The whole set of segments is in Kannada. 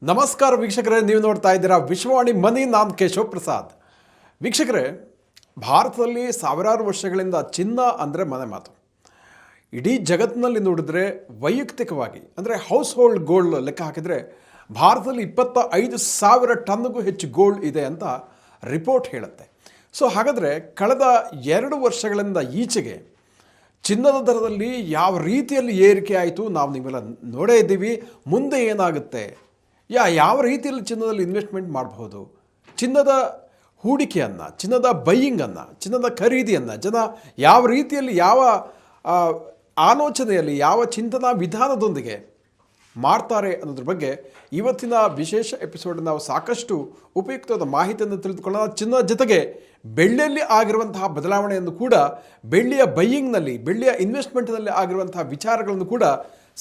ನಮಸ್ಕಾರ ವೀಕ್ಷಕರೇ, ನೀವು ನೋಡ್ತಾ ಇದ್ದೀರಾ ವಿಶ್ವವಾಣಿ ಮನಿ. ನಾನು ಕೇಶವ್ ಪ್ರಸಾದ್. ವೀಕ್ಷಕರೇ, ಭಾರತದಲ್ಲಿ ಸಾವಿರಾರು ವರ್ಷಗಳಿಂದ ಚಿನ್ನ ಅಂದರೆ ಮನೆ ಮಾತು. ಇಡೀ ಜಗತ್ತಿನಲ್ಲಿ ನೋಡಿದ್ರೆ ವೈಯಕ್ತಿಕವಾಗಿ ಅಂದರೆ ಹೌಸ್ ಹೋಲ್ಡ್ ಗೋಲ್ಡ್ ಲೆಕ್ಕ ಹಾಕಿದರೆ ಭಾರತದಲ್ಲಿ 25,000 ಟನ್ಗೂ ಹೆಚ್ಚು ಗೋಲ್ಡ್ ಇದೆ ಅಂತ ರಿಪೋರ್ಟ್ ಹೇಳುತ್ತೆ. ಸೊ ಹಾಗಾದರೆ ಕಳೆದ 2 ವರ್ಷಗಳಿಂದ ಈಚೆಗೆ ಚಿನ್ನದ ದರದಲ್ಲಿ ಯಾವ ರೀತಿಯಲ್ಲಿ ಏರಿಕೆ ಆಯಿತು ನಾವು ನೀವೆಲ್ಲ ನೋಡೇ ಇದ್ದೀವಿ. ಮುಂದೆ ಏನಾಗುತ್ತೆ, ಯಾವ ರೀತಿಯಲ್ಲಿ ಚಿನ್ನದಲ್ಲಿ ಇನ್ವೆಸ್ಟ್ಮೆಂಟ್ ಮಾಡಬಹುದು, ಚಿನ್ನದ ಹೂಡಿಕೆಯನ್ನು, ಚಿನ್ನದ ಬೈಯಿಂಗನ್ನು, ಚಿನ್ನದ ಖರೀದಿಯನ್ನು ಜನ ಯಾವ ರೀತಿಯಲ್ಲಿ, ಯಾವ ಆಲೋಚನೆಯಲ್ಲಿ, ಯಾವ ಚಿಂತನಾ ವಿಧಾನದೊಂದಿಗೆ ಮಾಡ್ತಾರೆ ಅನ್ನೋದ್ರ ಬಗ್ಗೆ ಇವತ್ತಿನ ವಿಶೇಷ ಎಪಿಸೋಡ್ ನಾವು ಸಾಕಷ್ಟು ಉಪಯುಕ್ತವಾದ ಮಾಹಿತಿಯನ್ನು ತಿಳಿದುಕೊಳ್ಳೋಣ. ಚಿನ್ನದ ಜೊತೆಗೆ ಬೆಳ್ಳಿಯಲ್ಲಿ ಆಗಿರುವಂತಹ ಬದಲಾವಣೆಯನ್ನು ಕೂಡ, ಬೆಳ್ಳಿಯ ಬೈಯಿಂಗ್ನಲ್ಲಿ, ಬೆಳ್ಳಿಯ ಇನ್ವೆಸ್ಟ್ಮೆಂಟ್ನಲ್ಲಿ ಆಗಿರುವಂತಹ ವಿಚಾರಗಳನ್ನು ಕೂಡ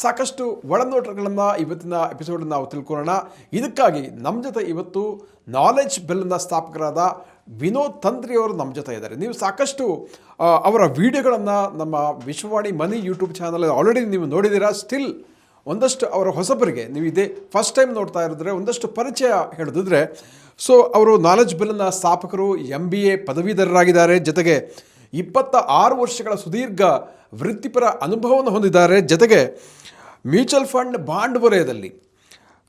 ಸಾಕಷ್ಟು ಒಳನೋಟಗಳನ್ನು ಇವತ್ತಿನ ಎಪಿಸೋಡ್ ನಾವು ತಿಳ್ಕೊಳ್ಳೋಣ. ಇದಕ್ಕಾಗಿ ನಮ್ಮ ಜೊತೆ ಇವತ್ತು ನಾಲೆಡ್ಜ್ ಬೆಲ್ನ ಸ್ಥಾಪಕರಾದ ವಿನೋದ್ ತಂತ್ರಿಯವರು ನಮ್ಮ ಜೊತೆ ಇದ್ದಾರೆ. ನೀವು ಸಾಕಷ್ಟು ಅವರ ವಿಡಿಯೋಗಳನ್ನು ನಮ್ಮ ವಿಶ್ವವಾಣಿ ಮನಿ ಯೂಟ್ಯೂಬ್ ಚಾನಲ್ ಆಲ್ರೆಡಿ ನೀವು ನೋಡಿದ್ದೀರಾ. ಸ್ಟಿಲ್ ಒಂದಷ್ಟು ಅವರ ಹೊಸಬರಿಗೆ, ನೀವು ಇದೇ ಫಸ್ಟ್ ಟೈಮ್ ನೋಡ್ತಾ ಇರಿದ್ರೆ ಒಂದಷ್ಟು ಪರಿಚಯ ಹೇಳಿದ್ರೆ, ಸೊ ಅವರು ನಾಲೆಡ್ಜ್ ಬೆಲ್ನ ಸ್ಥಾಪಕರು, MBA ಪದವೀಧರರಾಗಿದ್ದಾರೆ. ಜೊತೆಗೆ 26 ವರ್ಷಗಳ ಸುದೀರ್ಘ ವೃತ್ತಿಪರ ಅನುಭವವನ್ನು ಹೊಂದಿದ್ದಾರೆ. ಜೊತೆಗೆ ಮ್ಯೂಚುವಲ್ ಫಂಡ್, ಬಾಂಡ್ ವಲಯದಲ್ಲಿ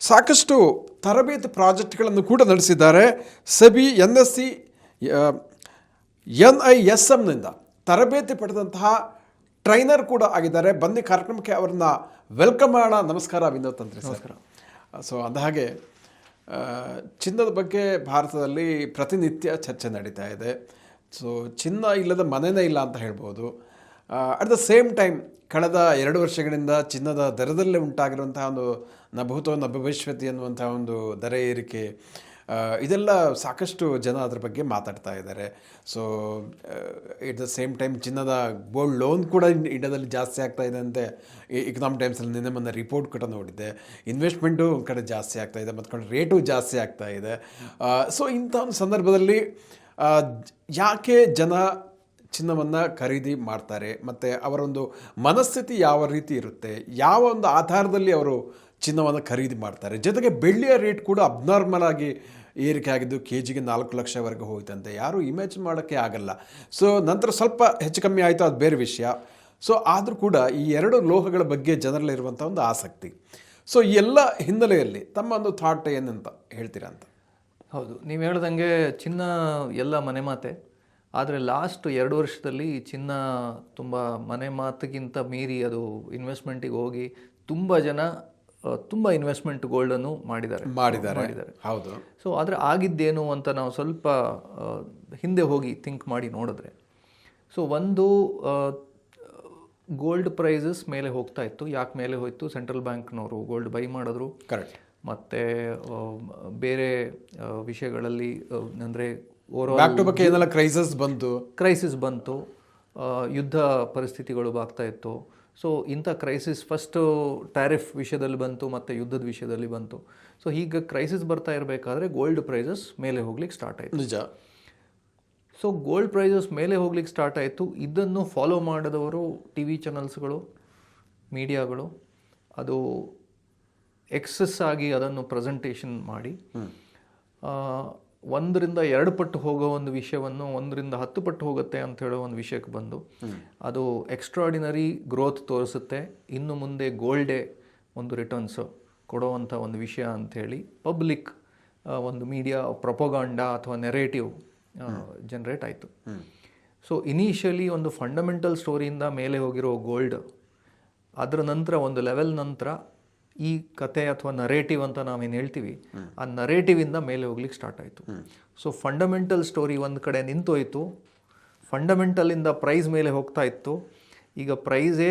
ಸಾಕಷ್ಟು ತರಬೇತಿ ಪ್ರಾಜೆಕ್ಟ್ಗಳನ್ನು ಕೂಡ ನಡೆಸಿದ್ದಾರೆ. ಸೆಬಿ, NSE, NISMನಿಂದ ತರಬೇತಿ ಪಡೆದಂತಹ ಟ್ರೈನರ್ ಕೂಡ ಆಗಿದ್ದಾರೆ. ಬನ್ನಿ ಕಾರ್ಯಕ್ರಮಕ್ಕೆ ಅವರನ್ನ ವೆಲ್ಕಮ್ ಮಾಡೋಣ. ನಮಸ್ಕಾರ ವಿನೋದ್ ತಂತ್ರಿ. ನಮಸ್ಕಾರ. ಸೊ ಅಂದಹಾಗೆ ಚಿನ್ನದ ಬಗ್ಗೆ ಭಾರತದಲ್ಲಿ ಪ್ರತಿನಿತ್ಯ ಚರ್ಚೆ ನಡೀತಾ ಇದೆ. ಸೊ ಚಿನ್ನ ಇಲ್ಲದ ಮನೆಯೇ ಇಲ್ಲ ಅಂತ ಹೇಳ್ಬೋದು. ಅಟ್ ದ ಸೇಮ್ ಟೈಮ್ ಕಳೆದ 2 ವರ್ಷಗಳಿಂದ ಚಿನ್ನದ ದರದಲ್ಲೇ ಉಂಟಾಗಿರುವಂತಹ ಒಂದು ನಭೂತೋ ನಭವಿಷ್ಯತಿ ಅನ್ನುವಂಥ ಒಂದು ದರ ಏರಿಕೆ, ಇದೆಲ್ಲ ಸಾಕಷ್ಟು ಜನ ಅದರ ಬಗ್ಗೆ ಮಾತಾಡ್ತಾ ಇದ್ದಾರೆ. So at the same time ಚಿನ್ನದ ಗೋಲ್ಡ್ ಲೋನ್ ಕೂಡ ಇಂಡಿಯಾದಲ್ಲಿ ಜಾಸ್ತಿ ಆಗ್ತಾ ಇದೆ ಅಂತೆ. ಇಕನಾಮಿಕ್ ಟೈಮ್ಸಲ್ಲಿ ನಿನ್ನೆ ಮೊನ್ನೆ ರಿಪೋರ್ಟ್ ಕೂಡ ನೋಡಿದ್ದೆ. ಇನ್ವೆಸ್ಟ್ಮೆಂಟು ಒಂದು ಕಡೆ ಜಾಸ್ತಿ ಆಗ್ತಾ ಇದೆ, ಮತ್ತು ಕಡೆ ರೇಟು ಜಾಸ್ತಿ ಆಗ್ತಾ ಇದೆ. ಸೊ ಇಂಥ ಒಂದು ಸಂದರ್ಭದಲ್ಲಿ ಯಾಕೆ ಜನ ಚಿನ್ನವನ್ನು ಖರೀದಿ ಮಾಡ್ತಾರೆ, ಮತ್ತು ಅವರೊಂದು ಮನಸ್ಥಿತಿ ಯಾವ ರೀತಿ ಇರುತ್ತೆ, ಯಾವ ಒಂದು ಆಧಾರದಲ್ಲಿ ಅವರು ಚಿನ್ನವನ್ನು ಖರೀದಿ ಮಾಡ್ತಾರೆ. ಜೊತೆಗೆ ಬೆಳ್ಳಿಯ ರೇಟ್ ಕೂಡ ಅಬ್ನಾರ್ಮಲ್ ಆಗಿ ಏರಿಕೆ ಆಗಿದ್ದು KGಗೆ 4 ಲಕ್ಷವರೆಗೆ ಹೋಯ್ತಂತೆ. ಯಾರೂ ಇಮ್ಯಾಜಿನ್ ಮಾಡೋಕ್ಕೆ ಆಗಲ್ಲ. ಸೊ ನಂತರ ಸ್ವಲ್ಪ ಹೆಚ್ಚು ಕಮ್ಮಿ ಆಯಿತು, ಅದು ಬೇರೆ ವಿಷಯ. ಸೊ ಆದರೂ ಕೂಡ ಈ 2 ಲೋಹಗಳ ಬಗ್ಗೆ ಜನರಲ್ಲಿರುವಂಥ ಒಂದು ಆಸಕ್ತಿ, ಸೊ ಈ ಎಲ್ಲ ಹಿನ್ನೆಲೆಯಲ್ಲಿ ತಮ್ಮ ಒಂದು ಥಾಟ್ ಏನಂತ ಹೇಳ್ತೀರಾ ಅಂತ? ಹೌದು, ನೀವು ಹೇಳ್ದಂಗೆ ಚಿನ್ನ ಎಲ್ಲ ಮನೆ ಮಾತೆ. ಆದರೆ ಲಾಸ್ಟ್ 2 ವರ್ಷದಲ್ಲಿ ಚಿನ್ನ ತುಂಬ ಮನೆ ಮಾತಿಗಿಂತ ಮೀರಿ ಅದು ಇನ್ವೆಸ್ಟ್ಮೆಂಟಿಗೆ ಹೋಗಿ ತುಂಬ ಜನ ತುಂಬ ಇನ್ವೆಸ್ಟ್ಮೆಂಟ್ ಗೋಲ್ಡನ್ನು ಮಾಡಿದ್ದಾರೆ. ಹೌದು. ಸೊ ಆದರೆ ಆಗಿದ್ದೇನು ಅಂತ ನಾವು ಸ್ವಲ್ಪ ಹಿಂದೆ ಹೋಗಿ ಥಿಂಕ್ ಮಾಡಿ ನೋಡಿದ್ರೆ, ಸೊ ಒಂದು ಗೋಲ್ಡ್ ಪ್ರೈಸಸ್ ಮೇಲೆ ಹೋಗ್ತಾ ಇತ್ತು. ಯಾಕೆ ಮೇಲೆ ಹೋಯಿತು? ಸೆಂಟ್ರಲ್ ಬ್ಯಾಂಕ್ನವರು ಗೋಲ್ಡ್ ಬೈ ಮಾಡಿದ್ರು. ಕರೆಕ್ಟ್. ಮತ್ತು ಬೇರೆ ವಿಷಯಗಳಲ್ಲಿ ಅಂದರೆ ಏನೆಲ್ಲ ಕ್ರೈಸಿಸ್ ಬಂತು, ಯುದ್ಧ ಪರಿಸ್ಥಿತಿಗಳು ಆಗ್ತಾ ಇತ್ತು. ಸೊ ಇಂಥ ಕ್ರೈಸಿಸ್ ಫಸ್ಟು ಟ್ಯಾರಿಫ್ ವಿಷಯದಲ್ಲಿ ಬಂತು, ಮತ್ತು ಯುದ್ಧದ ವಿಷಯದಲ್ಲಿ ಬಂತು. ಸೊ ಈಗ ಕ್ರೈಸಿಸ್ ಬರ್ತಾ ಇರಬೇಕಾದ್ರೆ ಗೋಲ್ಡ್ ಪ್ರೈಸಸ್ ಮೇಲೆ ಹೋಗ್ಲಿಕ್ಕೆ ಸ್ಟಾರ್ಟ್ ಆಯಿತು. ನಿಜ. ಸೊ ಗೋಲ್ಡ್ ಪ್ರೈಸಸ್ ಮೇಲೆ ಹೋಗ್ಲಿಕ್ಕೆ ಸ್ಟಾರ್ಟ್ ಆಯಿತು. ಇದನ್ನು ಫಾಲೋ ಮಾಡಿದವರು TV ಚಾನಲ್ಸ್ಗಳು, ಮೀಡಿಯಾಗಳು, ಅದು ಎಕ್ಸಸ್ ಆಗಿ ಅದನ್ನು ಪ್ರೆಸೆಂಟೇಷನ್ ಮಾಡಿ 1 ರಿಂದ 2 ಪಟ್ಟು ಹೋಗೋ ಒಂದು ವಿಷಯವನ್ನು 1 ರಿಂದ 10 ಪಟ್ಟು ಹೋಗುತ್ತೆ ಅಂತ ಹೇಳೋ ಒಂದು ವಿಷಯಕ್ಕೆ ಬಂದು ಅದು ಎಕ್ಸ್ಟ್ರಾಡಿನರಿ ಗ್ರೋತ್ ತೋರಿಸುತ್ತೆ. ಇನ್ನು ಮುಂದೆ ಗೋಲ್ಡೇ ಒಂದು ರಿಟರ್ನ್ಸ್ ಕೊಡುವಂಥ ಒಂದು ವಿಷಯ ಅಂಥೇಳಿ ಪಬ್ಲಿಕ್ ಒಂದು ಮೀಡಿಯಾ ಪ್ರೊಪಗಾಂಡಾ ಅಥವಾ ನೆರೇಟಿವ್ ಜನರೇಟ್ ಆಯಿತು. ಸೊ ಇನಿಷಿಯಲಿ ಒಂದು ಫಂಡಮೆಂಟಲ್ ಸ್ಟೋರಿಯಿಂದ ಮೇಲೆ ಹೋಗಿರೋ ಗೋಲ್ಡ್, ಅದರ ನಂತರ ಒಂದು ಲೆವೆಲ್ ನಂತರ ಈ ಕತೆ ಅಥವಾ ನರೇಟಿವ್ ಅಂತ ನಾವೇನು ಹೇಳ್ತೀವಿ, ಆ ನರೇಟಿವಿಂದ ಮೇಲೆ ಹೋಗ್ಲಿಕ್ಕೆ ಸ್ಟಾರ್ಟ್ ಆಯಿತು. ಸೊ ಫಂಡಮೆಂಟಲ್ ಸ್ಟೋರಿ ಒಂದು ಕಡೆ ನಿಂತೋಯ್ತು, ಫಂಡಮೆಂಟಲಿಂದ ಪ್ರೈಸ್ ಮೇಲೆ ಹೋಗ್ತಾ ಇತ್ತು. ಈಗ ಪ್ರೈಸೇ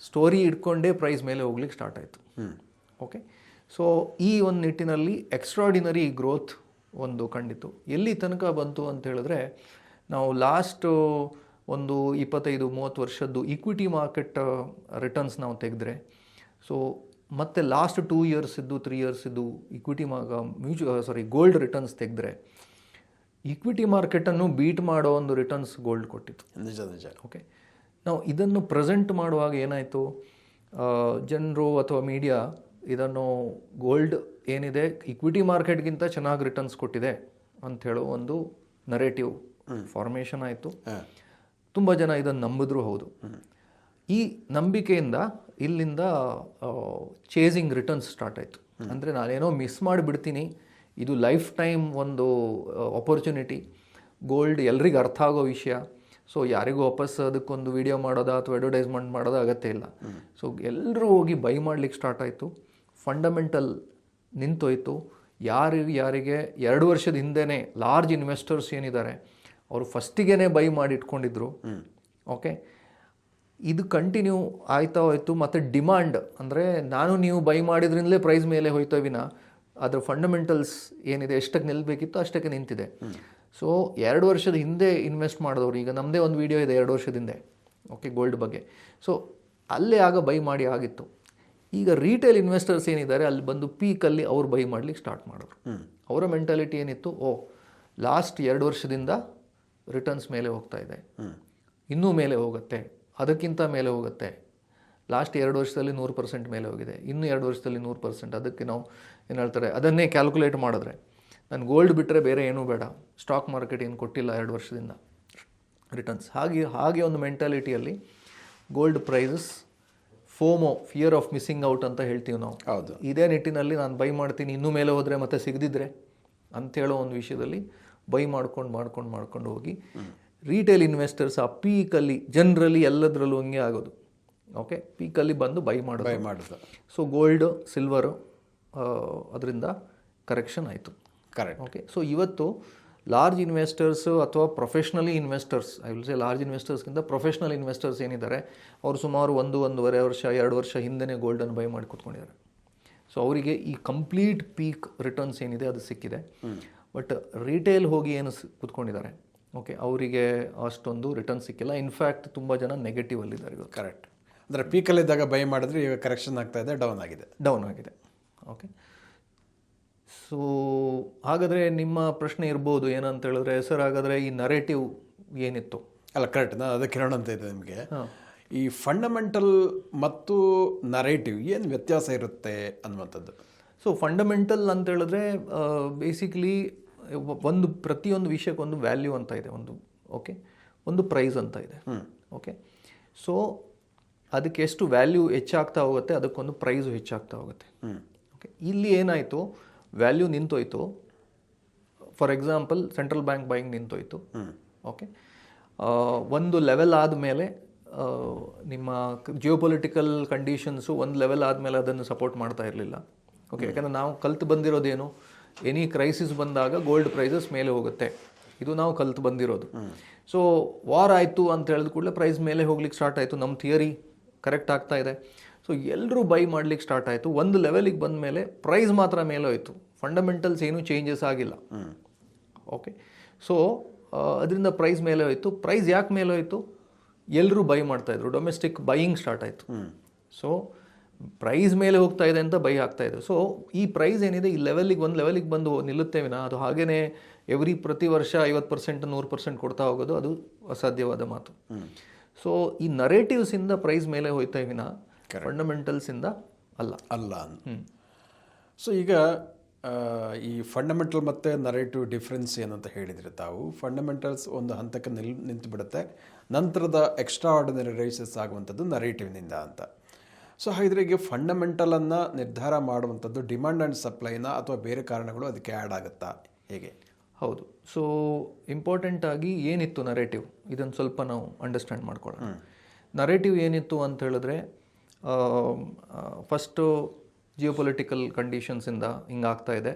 ಸ್ಟೋರಿ ಇಟ್ಕೊಂಡೇ ಪ್ರೈಸ್ ಮೇಲೆ ಹೋಗ್ಲಿಕ್ಕೆ ಸ್ಟಾರ್ಟ್ ಆಯಿತು. ಓಕೆ. ಸೊ ಈ ಒಂದು ನಿಟ್ಟಿನಲ್ಲಿ ಎಕ್ಸ್ಟ್ರಾಡಿನರಿ ಗ್ರೋತ್ ಒಂದು ಕಂಡಿತು. ಎಲ್ಲಿ ತನಕ ಬಂತು ಅಂತ ಹೇಳಿದ್ರೆ, ನಾವು ಲಾಸ್ಟ್ ಒಂದು 25-30 ವರ್ಷದ್ದು ಈಕ್ವಿಟಿ ಮಾರ್ಕೆಟ್ ರಿಟರ್ನ್ಸ್ ನಾವು ತೆಗೆದ್ರೆ, ಸೊ ಮತ್ತು ಲಾಸ್ಟ್ 2 ಇಯರ್ಸ್ ಇದ್ದು 3 ಇಯರ್ಸ್ ಇದ್ದು ಈಕ್ವಿಟಿ ಗೋಲ್ಡ್ ರಿಟರ್ನ್ಸ್ ತೆಗೆದ್ರೆ, ಈಕ್ವಿಟಿ ಮಾರ್ಕೆಟನ್ನು ಬೀಟ್ ಮಾಡೋ ಒಂದು ರಿಟರ್ನ್ಸ್ ಗೋಲ್ಡ್ ಕೊಟ್ಟಿತ್ತು. ನಿಜ. ಓಕೆ. ನಾವು ಇದನ್ನು ಪ್ರೆಸೆಂಟ್ ಮಾಡುವಾಗ ಏನಾಯಿತು, ಜನರು ಅಥವಾ ಮೀಡಿಯಾ ಇದನ್ನು ಗೋಲ್ಡ್ ಏನಿದೆ ಇಕ್ವಿಟಿ ಮಾರ್ಕೆಟ್ಗಿಂತ ಚೆನ್ನಾಗಿ ರಿಟರ್ನ್ಸ್ ಕೊಟ್ಟಿದೆ ಅಂಥೇಳೋ ಒಂದು ನರೇಟಿವ್ ಫಾರ್ಮೇಷನ್ ಆಯಿತು. ತುಂಬ ಜನ ಇದನ್ನು ನಂಬಿದ್ರು ಹೌದು. ಈ ನಂಬಿಕೆಯಿಂದ ಇಲ್ಲಿಂದ ಚೇಸಿಂಗ್ ರಿಟರ್ನ್ಸ್ ಸ್ಟಾರ್ಟ್ ಆಯಿತು. ಅಂದರೆ ನಾನೇನೋ ಮಿಸ್ ಮಾಡಿಬಿಡ್ತೀನಿ, ಇದು ಲೈಫ್ ಟೈಮ್ ಒಂದು ಆಪರ್ಚುನಿಟಿ, ಗೋಲ್ಡ್ ಎಲ್ರಿಗೂ ಅರ್ಥ ಆಗೋ ವಿಷಯ, ಸೊ ಯಾರಿಗೂ ವಾಪಸ್ ಅದಕ್ಕೊಂದು ವಿಡಿಯೋ ಮಾಡೋದಾ ಅಥವಾ ಅಡ್ವರ್ಟೈಸ್ಮೆಂಟ್ ಮಾಡೋದು ಅಗತ್ಯ ಇಲ್ಲ. ಸೊ ಎಲ್ಲರೂ ಹೋಗಿ ಬೈ ಮಾಡ್ಲಿಕ್ಕೆ ಸ್ಟಾರ್ಟ್ ಆಯಿತು. ಫಂಡಮೆಂಟಲ್ ನಿಂತೋಯ್ತು. ಯಾರಿಗೆ 2 ವರ್ಷದ ಹಿಂದೆನೇ ಲಾರ್ಜ್ ಇನ್ವೆಸ್ಟರ್ಸ್ ಏನಿದ್ದಾರೆ ಅವರು ಫಸ್ಟಿಗೆ ಬೈ ಮಾಡಿ ಇಟ್ಕೊಂಡಿದ್ರು. ಓಕೆ, ಇದು ಕಂಟಿನ್ಯೂ ಆಯ್ತಾ ಹೋಯ್ತು. ಮತ್ತು ಡಿಮಾಂಡ್ ಅಂದರೆ ನೀವು ಬೈ ಮಾಡಿದ್ರಿಂದಲೇ ಪ್ರೈಸ್ ಮೇಲೆ ಹೋಯ್ತಾ ವಿನ ಅದರ ಫಂಡಮೆಂಟಲ್ಸ್ ಏನಿದೆ ಎಷ್ಟಕ್ಕೆ ನಿಲ್ಲಬೇಕಿತ್ತು ಅಷ್ಟಕ್ಕೆ ನಿಂತಿದೆ. ಸೊ 2 ವರ್ಷದ ಹಿಂದೆ ಇನ್ವೆಸ್ಟ್ ಮಾಡಿದವರು, ಈಗ ನಮ್ಮದೇ ಒಂದು ವಿಡಿಯೋ ಇದೆ 2 ವರ್ಷದ ಹಿಂದೆ, ಓಕೆ, ಗೋಲ್ಡ್ ಬಗ್ಗೆ. ಸೊ ಅಲ್ಲೇ ಆಗ ಬೈ ಮಾಡಿ ಆಗಿತ್ತು. ಈಗ ರಿಟೇಲ್ ಇನ್ವೆಸ್ಟರ್ಸ್ ಏನಿದ್ದಾರೆ ಅಲ್ಲಿ ಬಂದು ಪೀಕಲ್ಲಿ ಅವ್ರು ಬೈ ಮಾಡ್ಲಿಕ್ಕೆ ಸ್ಟಾರ್ಟ್ ಮಾಡಿದ್ರು. ಅವರ ಮೆಂಟಾಲಿಟಿ ಏನಿತ್ತು, ಲಾಸ್ಟ್ 2 ವರ್ಷದಿಂದ ರಿಟರ್ನ್ಸ್ ಮೇಲೆ ಹೋಗ್ತಾ ಇದೆ, ಇನ್ನೂ ಮೇಲೆ ಹೋಗುತ್ತೆ, ಅದಕ್ಕಿಂತ ಮೇಲೆ ಹೋಗುತ್ತೆ. ಲಾಸ್ಟ್ 2 ವರ್ಷದಲ್ಲಿ 100% ಮೇಲೆ ಹೋಗಿದೆ, ಇನ್ನೂ 2 ವರ್ಷದಲ್ಲಿ 100%. ಅದಕ್ಕೆ ನಾವು ಏನು ಹೇಳ್ತಾರೆ, ಅದನ್ನೇ ಕ್ಯಾಲ್ಕುಲೇಟ್ ಮಾಡಿದ್ರೆ ನಾನು ಗೋಲ್ಡ್ ಬಿಟ್ಟರೆ ಬೇರೆ ಏನೂ ಬೇಡ, ಸ್ಟಾಕ್ ಮಾರ್ಕೆಟ್ ಏನು ಕೊಟ್ಟಿಲ್ಲ 2 ವರ್ಷದಿಂದ ರಿಟರ್ನ್ಸ್. ಹಾಗೆ ಒಂದು ಮೆಂಟಾಲಿಟಿಯಲ್ಲಿ gold prices FOMO, fear of missing out ಅಂತ ಹೇಳ್ತೀವಿ ನಾವು. ಹೌದು, ಇದೇ ನಿಟ್ಟಿನಲ್ಲಿ ನಾನು ಬೈ ಮಾಡ್ತೀನಿ, ಇನ್ನೂ ಮೇಲೆ ಹೋದರೆ ಮತ್ತೆ ಸಿಗದಿದ್ರೆ ಅಂಥೇಳೋ ಒಂದು ವಿಷಯದಲ್ಲಿ ಬೈ ಮಾಡ್ಕೊಂಡು ಹೋಗಿ ರಿಟೇಲ್ ಇನ್ವೆಸ್ಟರ್ಸ್ ಆ ಪೀಕಲ್ಲಿ ಜನರಲಿ ಎಲ್ಲದರಲ್ಲೂ ಹಂಗೆ ಆಗೋದು. ಓಕೆ, ಪೀಕಲ್ಲಿ ಬಂದು ಬೈ ಮಾಡೋದು. ಸೊ ಗೋಲ್ಡ್, ಸಿಲ್ವರು ಅದರಿಂದ ಕರೆಕ್ಷನ್ ಆಯಿತು. ಕರೆಕ್ಟ್. ಓಕೆ, ಸೊ ಇವತ್ತು ಲಾರ್ಜ್ ಇನ್ವೆಸ್ಟರ್ಸು ಅಥವಾ professionally investors, I will say large ಇನ್ವೆಸ್ಟರ್ಸ್ಗಿಂತ ಪ್ರೊಫೆಷ್ನಲ್ ಇನ್ವೆಸ್ಟರ್ಸ್ ಏನಿದ್ದಾರೆ ಅವರು ಸುಮಾರು 1.5 ವರ್ಷ 2 ವರ್ಷ ಹಿಂದೆಯೇ ಗೋಲ್ಡನ್ನು ಬೈ ಮಾಡಿ ಕೂತ್ಕೊಂಡಿದ್ದಾರೆ. ಸೊ ಅವರಿಗೆ ಈ ಕಂಪ್ಲೀಟ್ ಪೀಕ್ ರಿಟರ್ನ್ಸ್ ಏನಿದೆ ಅದು ಸಿಕ್ಕಿದೆ. ಬಟ್ ರಿಟೇಲ್ ಹೋಗಿ ಏನು ಕೂತ್ಕೊಂಡಿದ್ದಾರೆ, ಓಕೆ, ಅವರಿಗೆ ಅಷ್ಟೊಂದು ರಿಟರ್ನ್ ಸಿಕ್ಕಿಲ್ಲ. ಇನ್ಫ್ಯಾಕ್ಟ್ ತುಂಬ ಜನ ನೆಗೆಟಿವ್ ಅಲ್ಲಿದ್ದಾರೆ ಇವಾಗ. ಕರೆಕ್ಟ್. ಅಂದರೆ ಪೀಕಲ್ಲಿದ್ದಾಗ ಬೈ ಮಾಡಿದ್ರೆ ಈಗ ಕರೆಕ್ಷನ್ ಆಗ್ತಾ ಇದೆ, ಡೌನ್ ಆಗಿದೆ. ಓಕೆ, ಸೊ ಹಾಗಾದರೆ ನಿಮ್ಮ ಪ್ರಶ್ನೆ ಇರ್ಬೋದು ಏನಂತ ಹೇಳಿದ್ರೆ, ಸರ್ ಹಾಗಾದರೆ ಈ ನರೇಟಿವ್ ಏನಿತ್ತು? ಅಲ್ಲ, ಕರೆಕ್ಟ್. ನಾನು ಅದಕ್ಕೆ ಹೇಳೋಣ ಅಂತ ಇದೆ ನಿಮಗೆ. ಈ ಫಂಡಮೆಂಟಲ್ ಮತ್ತು ನರೇಟಿವ್ ಏನು ವ್ಯತ್ಯಾಸ ಇರುತ್ತೆ ಅನ್ನುವಂಥದ್ದು. ಸೊ ಫಂಡಮೆಂಟಲ್ ಅಂತ ಹೇಳಿದ್ರೆ ಬೇಸಿಕಲಿ ಪ್ರತಿಯೊಂದು ವಿಷಯಕ್ಕೊಂದು ವ್ಯಾಲ್ಯೂ ಅಂತ ಇದೆ, ಒಂದು ಪ್ರೈಸ್ ಅಂತ ಇದೆ. ಓಕೆ, ಸೊ ಅದಕ್ಕೆ ಎಷ್ಟು ವ್ಯಾಲ್ಯೂ ಹೆಚ್ಚಾಗ್ತಾ ಹೋಗುತ್ತೆ ಅದಕ್ಕೊಂದು ಪ್ರೈಸು ಹೆಚ್ಚಾಗ್ತಾ ಹೋಗುತ್ತೆ. ಓಕೆ, ಇಲ್ಲಿ ಏನಾಯಿತು, ವ್ಯಾಲ್ಯೂ ನಿಂತೋಯ್ತು. For example central bank buying ನಿಂತೋಯ್ತು. ಓಕೆ, ಒಂದು ಲೆವೆಲ್ ಆದಮೇಲೆ ನಿಮ್ಮ ಜಿಯೋಪೊಲಿಟಿಕಲ್ ಕಂಡೀಷನ್ಸು ಒಂದು ಲೆವೆಲ್ ಆದಮೇಲೆ ಅದನ್ನು ಸಪೋರ್ಟ್ ಮಾಡ್ತಾ ಇರಲಿಲ್ಲ. ಓಕೆ, ಯಾಕಂದರೆ ನಾವು ಕಲ್ತು ಬಂದಿರೋದೇನು, ಎನಿ ಕ್ರೈಸಿಸ್ ಬಂದಾಗ ಗೋಲ್ಡ್ ಪ್ರೈಸಸ್ ಮೇಲೆ ಹೋಗುತ್ತೆ, ಇದು ನಾವು ಕಲ್ತು ಬಂದಿರೋದು. ಸೊ ವಾರ್ ಆಯಿತು ಅಂತ ಹೇಳಿದ ಕೂಡಲೇ ಪ್ರೈಸ್ ಮೇಲೆ ಹೋಗ್ಲಿಕ್ಕೆ ಸ್ಟಾರ್ಟ್ ಆಯಿತು. ನಮ್ಮ ಥಿಯರಿ ಕರೆಕ್ಟ್ ಆಗ್ತಾ ಇದೆ. ಸೊ ಎಲ್ಲರೂ ಬೈ ಮಾಡ್ಲಿಕ್ಕೆ ಸ್ಟಾರ್ಟ್ ಆಯಿತು. ಒಂದು ಲೆವೆಲಿಗೆ ಬಂದ ಮೇಲೆ ಪ್ರೈಸ್ ಮಾತ್ರ ಮೇಲೆ ಹೋಯಿತು, ಫಂಡಮೆಂಟಲ್ಸ್ ಏನೂ ಚೇಂಜಸ್ ಆಗಿಲ್ಲ. ಓಕೆ, ಸೊ ಅದರಿಂದ ಪ್ರೈಸ್ ಮೇಲೆ ಹೋಯಿತು. ಪ್ರೈಸ್ ಯಾಕೆ ಮೇಲೆ ಹೋಯಿತು? ಎಲ್ಲರೂ ಬೈ ಮಾಡ್ತಾಯಿದ್ರು, ಡೊಮೆಸ್ಟಿಕ್ ಬೈಯಿಂಗ್ ಸ್ಟಾರ್ಟ್ ಆಯಿತು. ಸೊ ಪ್ರೈಸ್ ಮೇಲೆ ಹೋಗ್ತಾ ಇದೆ ಅಂತ ಬೈ ಆಗ್ತಾಯಿದ್ರು. ಸೊ ಈ ಪ್ರೈಸ್ ಏನಿದೆ ಈ ಒಂದು ಲೆವೆಲಿಗೆ ಬಂದು ನಿಲ್ಲುತ್ತೇವಿನ ಅದು ಹಾಗೇ ಪ್ರತಿ ವರ್ಷ 50% 100% ಕೊಡ್ತಾ ಹೋಗೋದು ಅದು ಅಸಾಧ್ಯವಾದ ಮಾತು. ಸೊ ಈ ನರೇಟಿವ್ಸಿಂದ ಪ್ರೈಸ್ ಮೇಲೆ ಹೋಯ್ತಾ ವಿನ ಫಂಡಮೆಂಟಲ್ಸಿಂದ ಅಲ್ಲ. ಸೊ ಈಗ ಈ ಫಂಡಮೆಂಟಲ್ ಮತ್ತು ನರೇಟಿವ್ ಡಿಫ್ರೆನ್ಸ್ ಏನಂತ ಹೇಳಿದರೆ ತಾವು, ಫಂಡಮೆಂಟಲ್ಸ್ ಒಂದು ಹಂತಕ್ಕೆ ನಿಂತು ಬಿಡುತ್ತೆ, ನಂತರದ ಎಕ್ಸ್ಟ್ರಾ ಆರ್ಡಿನರಿ ರೈಸಸ್ ಆಗುವಂಥದ್ದು ನರೇಟಿವ್ನಿಂದ ಅಂತ. ಸೊ ಹಾಗಿದ್ರೆ ಈಗ ಫಂಡಮೆಂಟಲನ್ನು ನಿರ್ಧಾರ ಮಾಡುವಂಥದ್ದು ಡಿಮಾಂಡ್ ಆ್ಯಂಡ್ ಸಪ್ಲೈನ ಅಥವಾ ಬೇರೆ ಕಾರಣಗಳು ಅದಕ್ಕೆ ಆ್ಯಡ್ ಆಗುತ್ತಾ, ಹೇಗೆ? ಹೌದು. ಸೊ ಇಂಪಾರ್ಟೆಂಟಾಗಿ ಏನಿತ್ತು ನರೇಟಿವ್, ಇದನ್ನು ಸ್ವಲ್ಪ ನಾವು ಅಂಡರ್ಸ್ಟ್ಯಾಂಡ್ ಮಾಡ್ಕೊಳ್ಳೋಣ. ನರೇಟಿವ್ ಏನಿತ್ತು ಅಂತ ಹೇಳಿದ್ರೆ, ಫಸ್ಟು ಜಿಯೋಪೊಲಿಟಿಕಲ್ ಕಂಡೀಷನ್ಸಿಂದ ಹಿಂಗಾಗ್ತಾ ಇದೆ.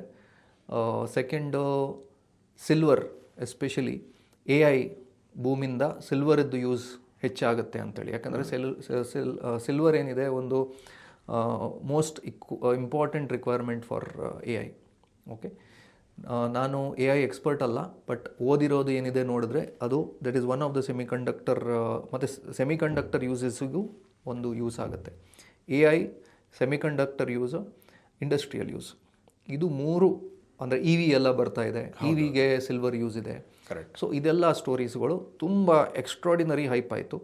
ಸೆಕೆಂಡು ಸಿಲ್ವರ್, ಎಸ್ಪೆಷಲಿ AI ಭೂಮಿಂದ ಸಿಲ್ವರದ್ದು ಯೂಸ್ ಹೆಚ್ಚಾಗುತ್ತೆ ಅಂತೇಳಿ. ಯಾಕಂದರೆ ಸಿಲ್ವರ್ ಏನಿದೆ ಒಂದು most important requirement for AI. Okay, ನಾನು AI ಎಕ್ಸ್ಪರ್ಟ್ ಅಲ್ಲ, ಬಟ್ ಓದಿರೋದು ಏನಿದೆ ನೋಡಿದ್ರೆ ಅದು that is one of the semiconductor ಮತ್ತು ಸೆಮಿಕಂಡಕ್ಟರ್ ಯೂಸಸ್ಸಿಗೂ ಒಂದು ಯೂಸ್ ಆಗುತ್ತೆ. AI, semiconductor use, industrial use, ಇದು 3 ಅಂದರೆ EV ಎಲ್ಲ ಬರ್ತಾ ಇದೆ. EVಗೆ ಸಿಲ್ವರ್ ಯೂಸ್ ಇದೆ. ಕರೆಕ್ಟ್. ಸೊ ಇದೆಲ್ಲ ಸ್ಟೋರೀಸ್ಗಳು ತುಂಬ ಎಕ್ಸ್ಟ್ರಾಡಿನರಿ ಹೈಪ್ ಆಯಿತು.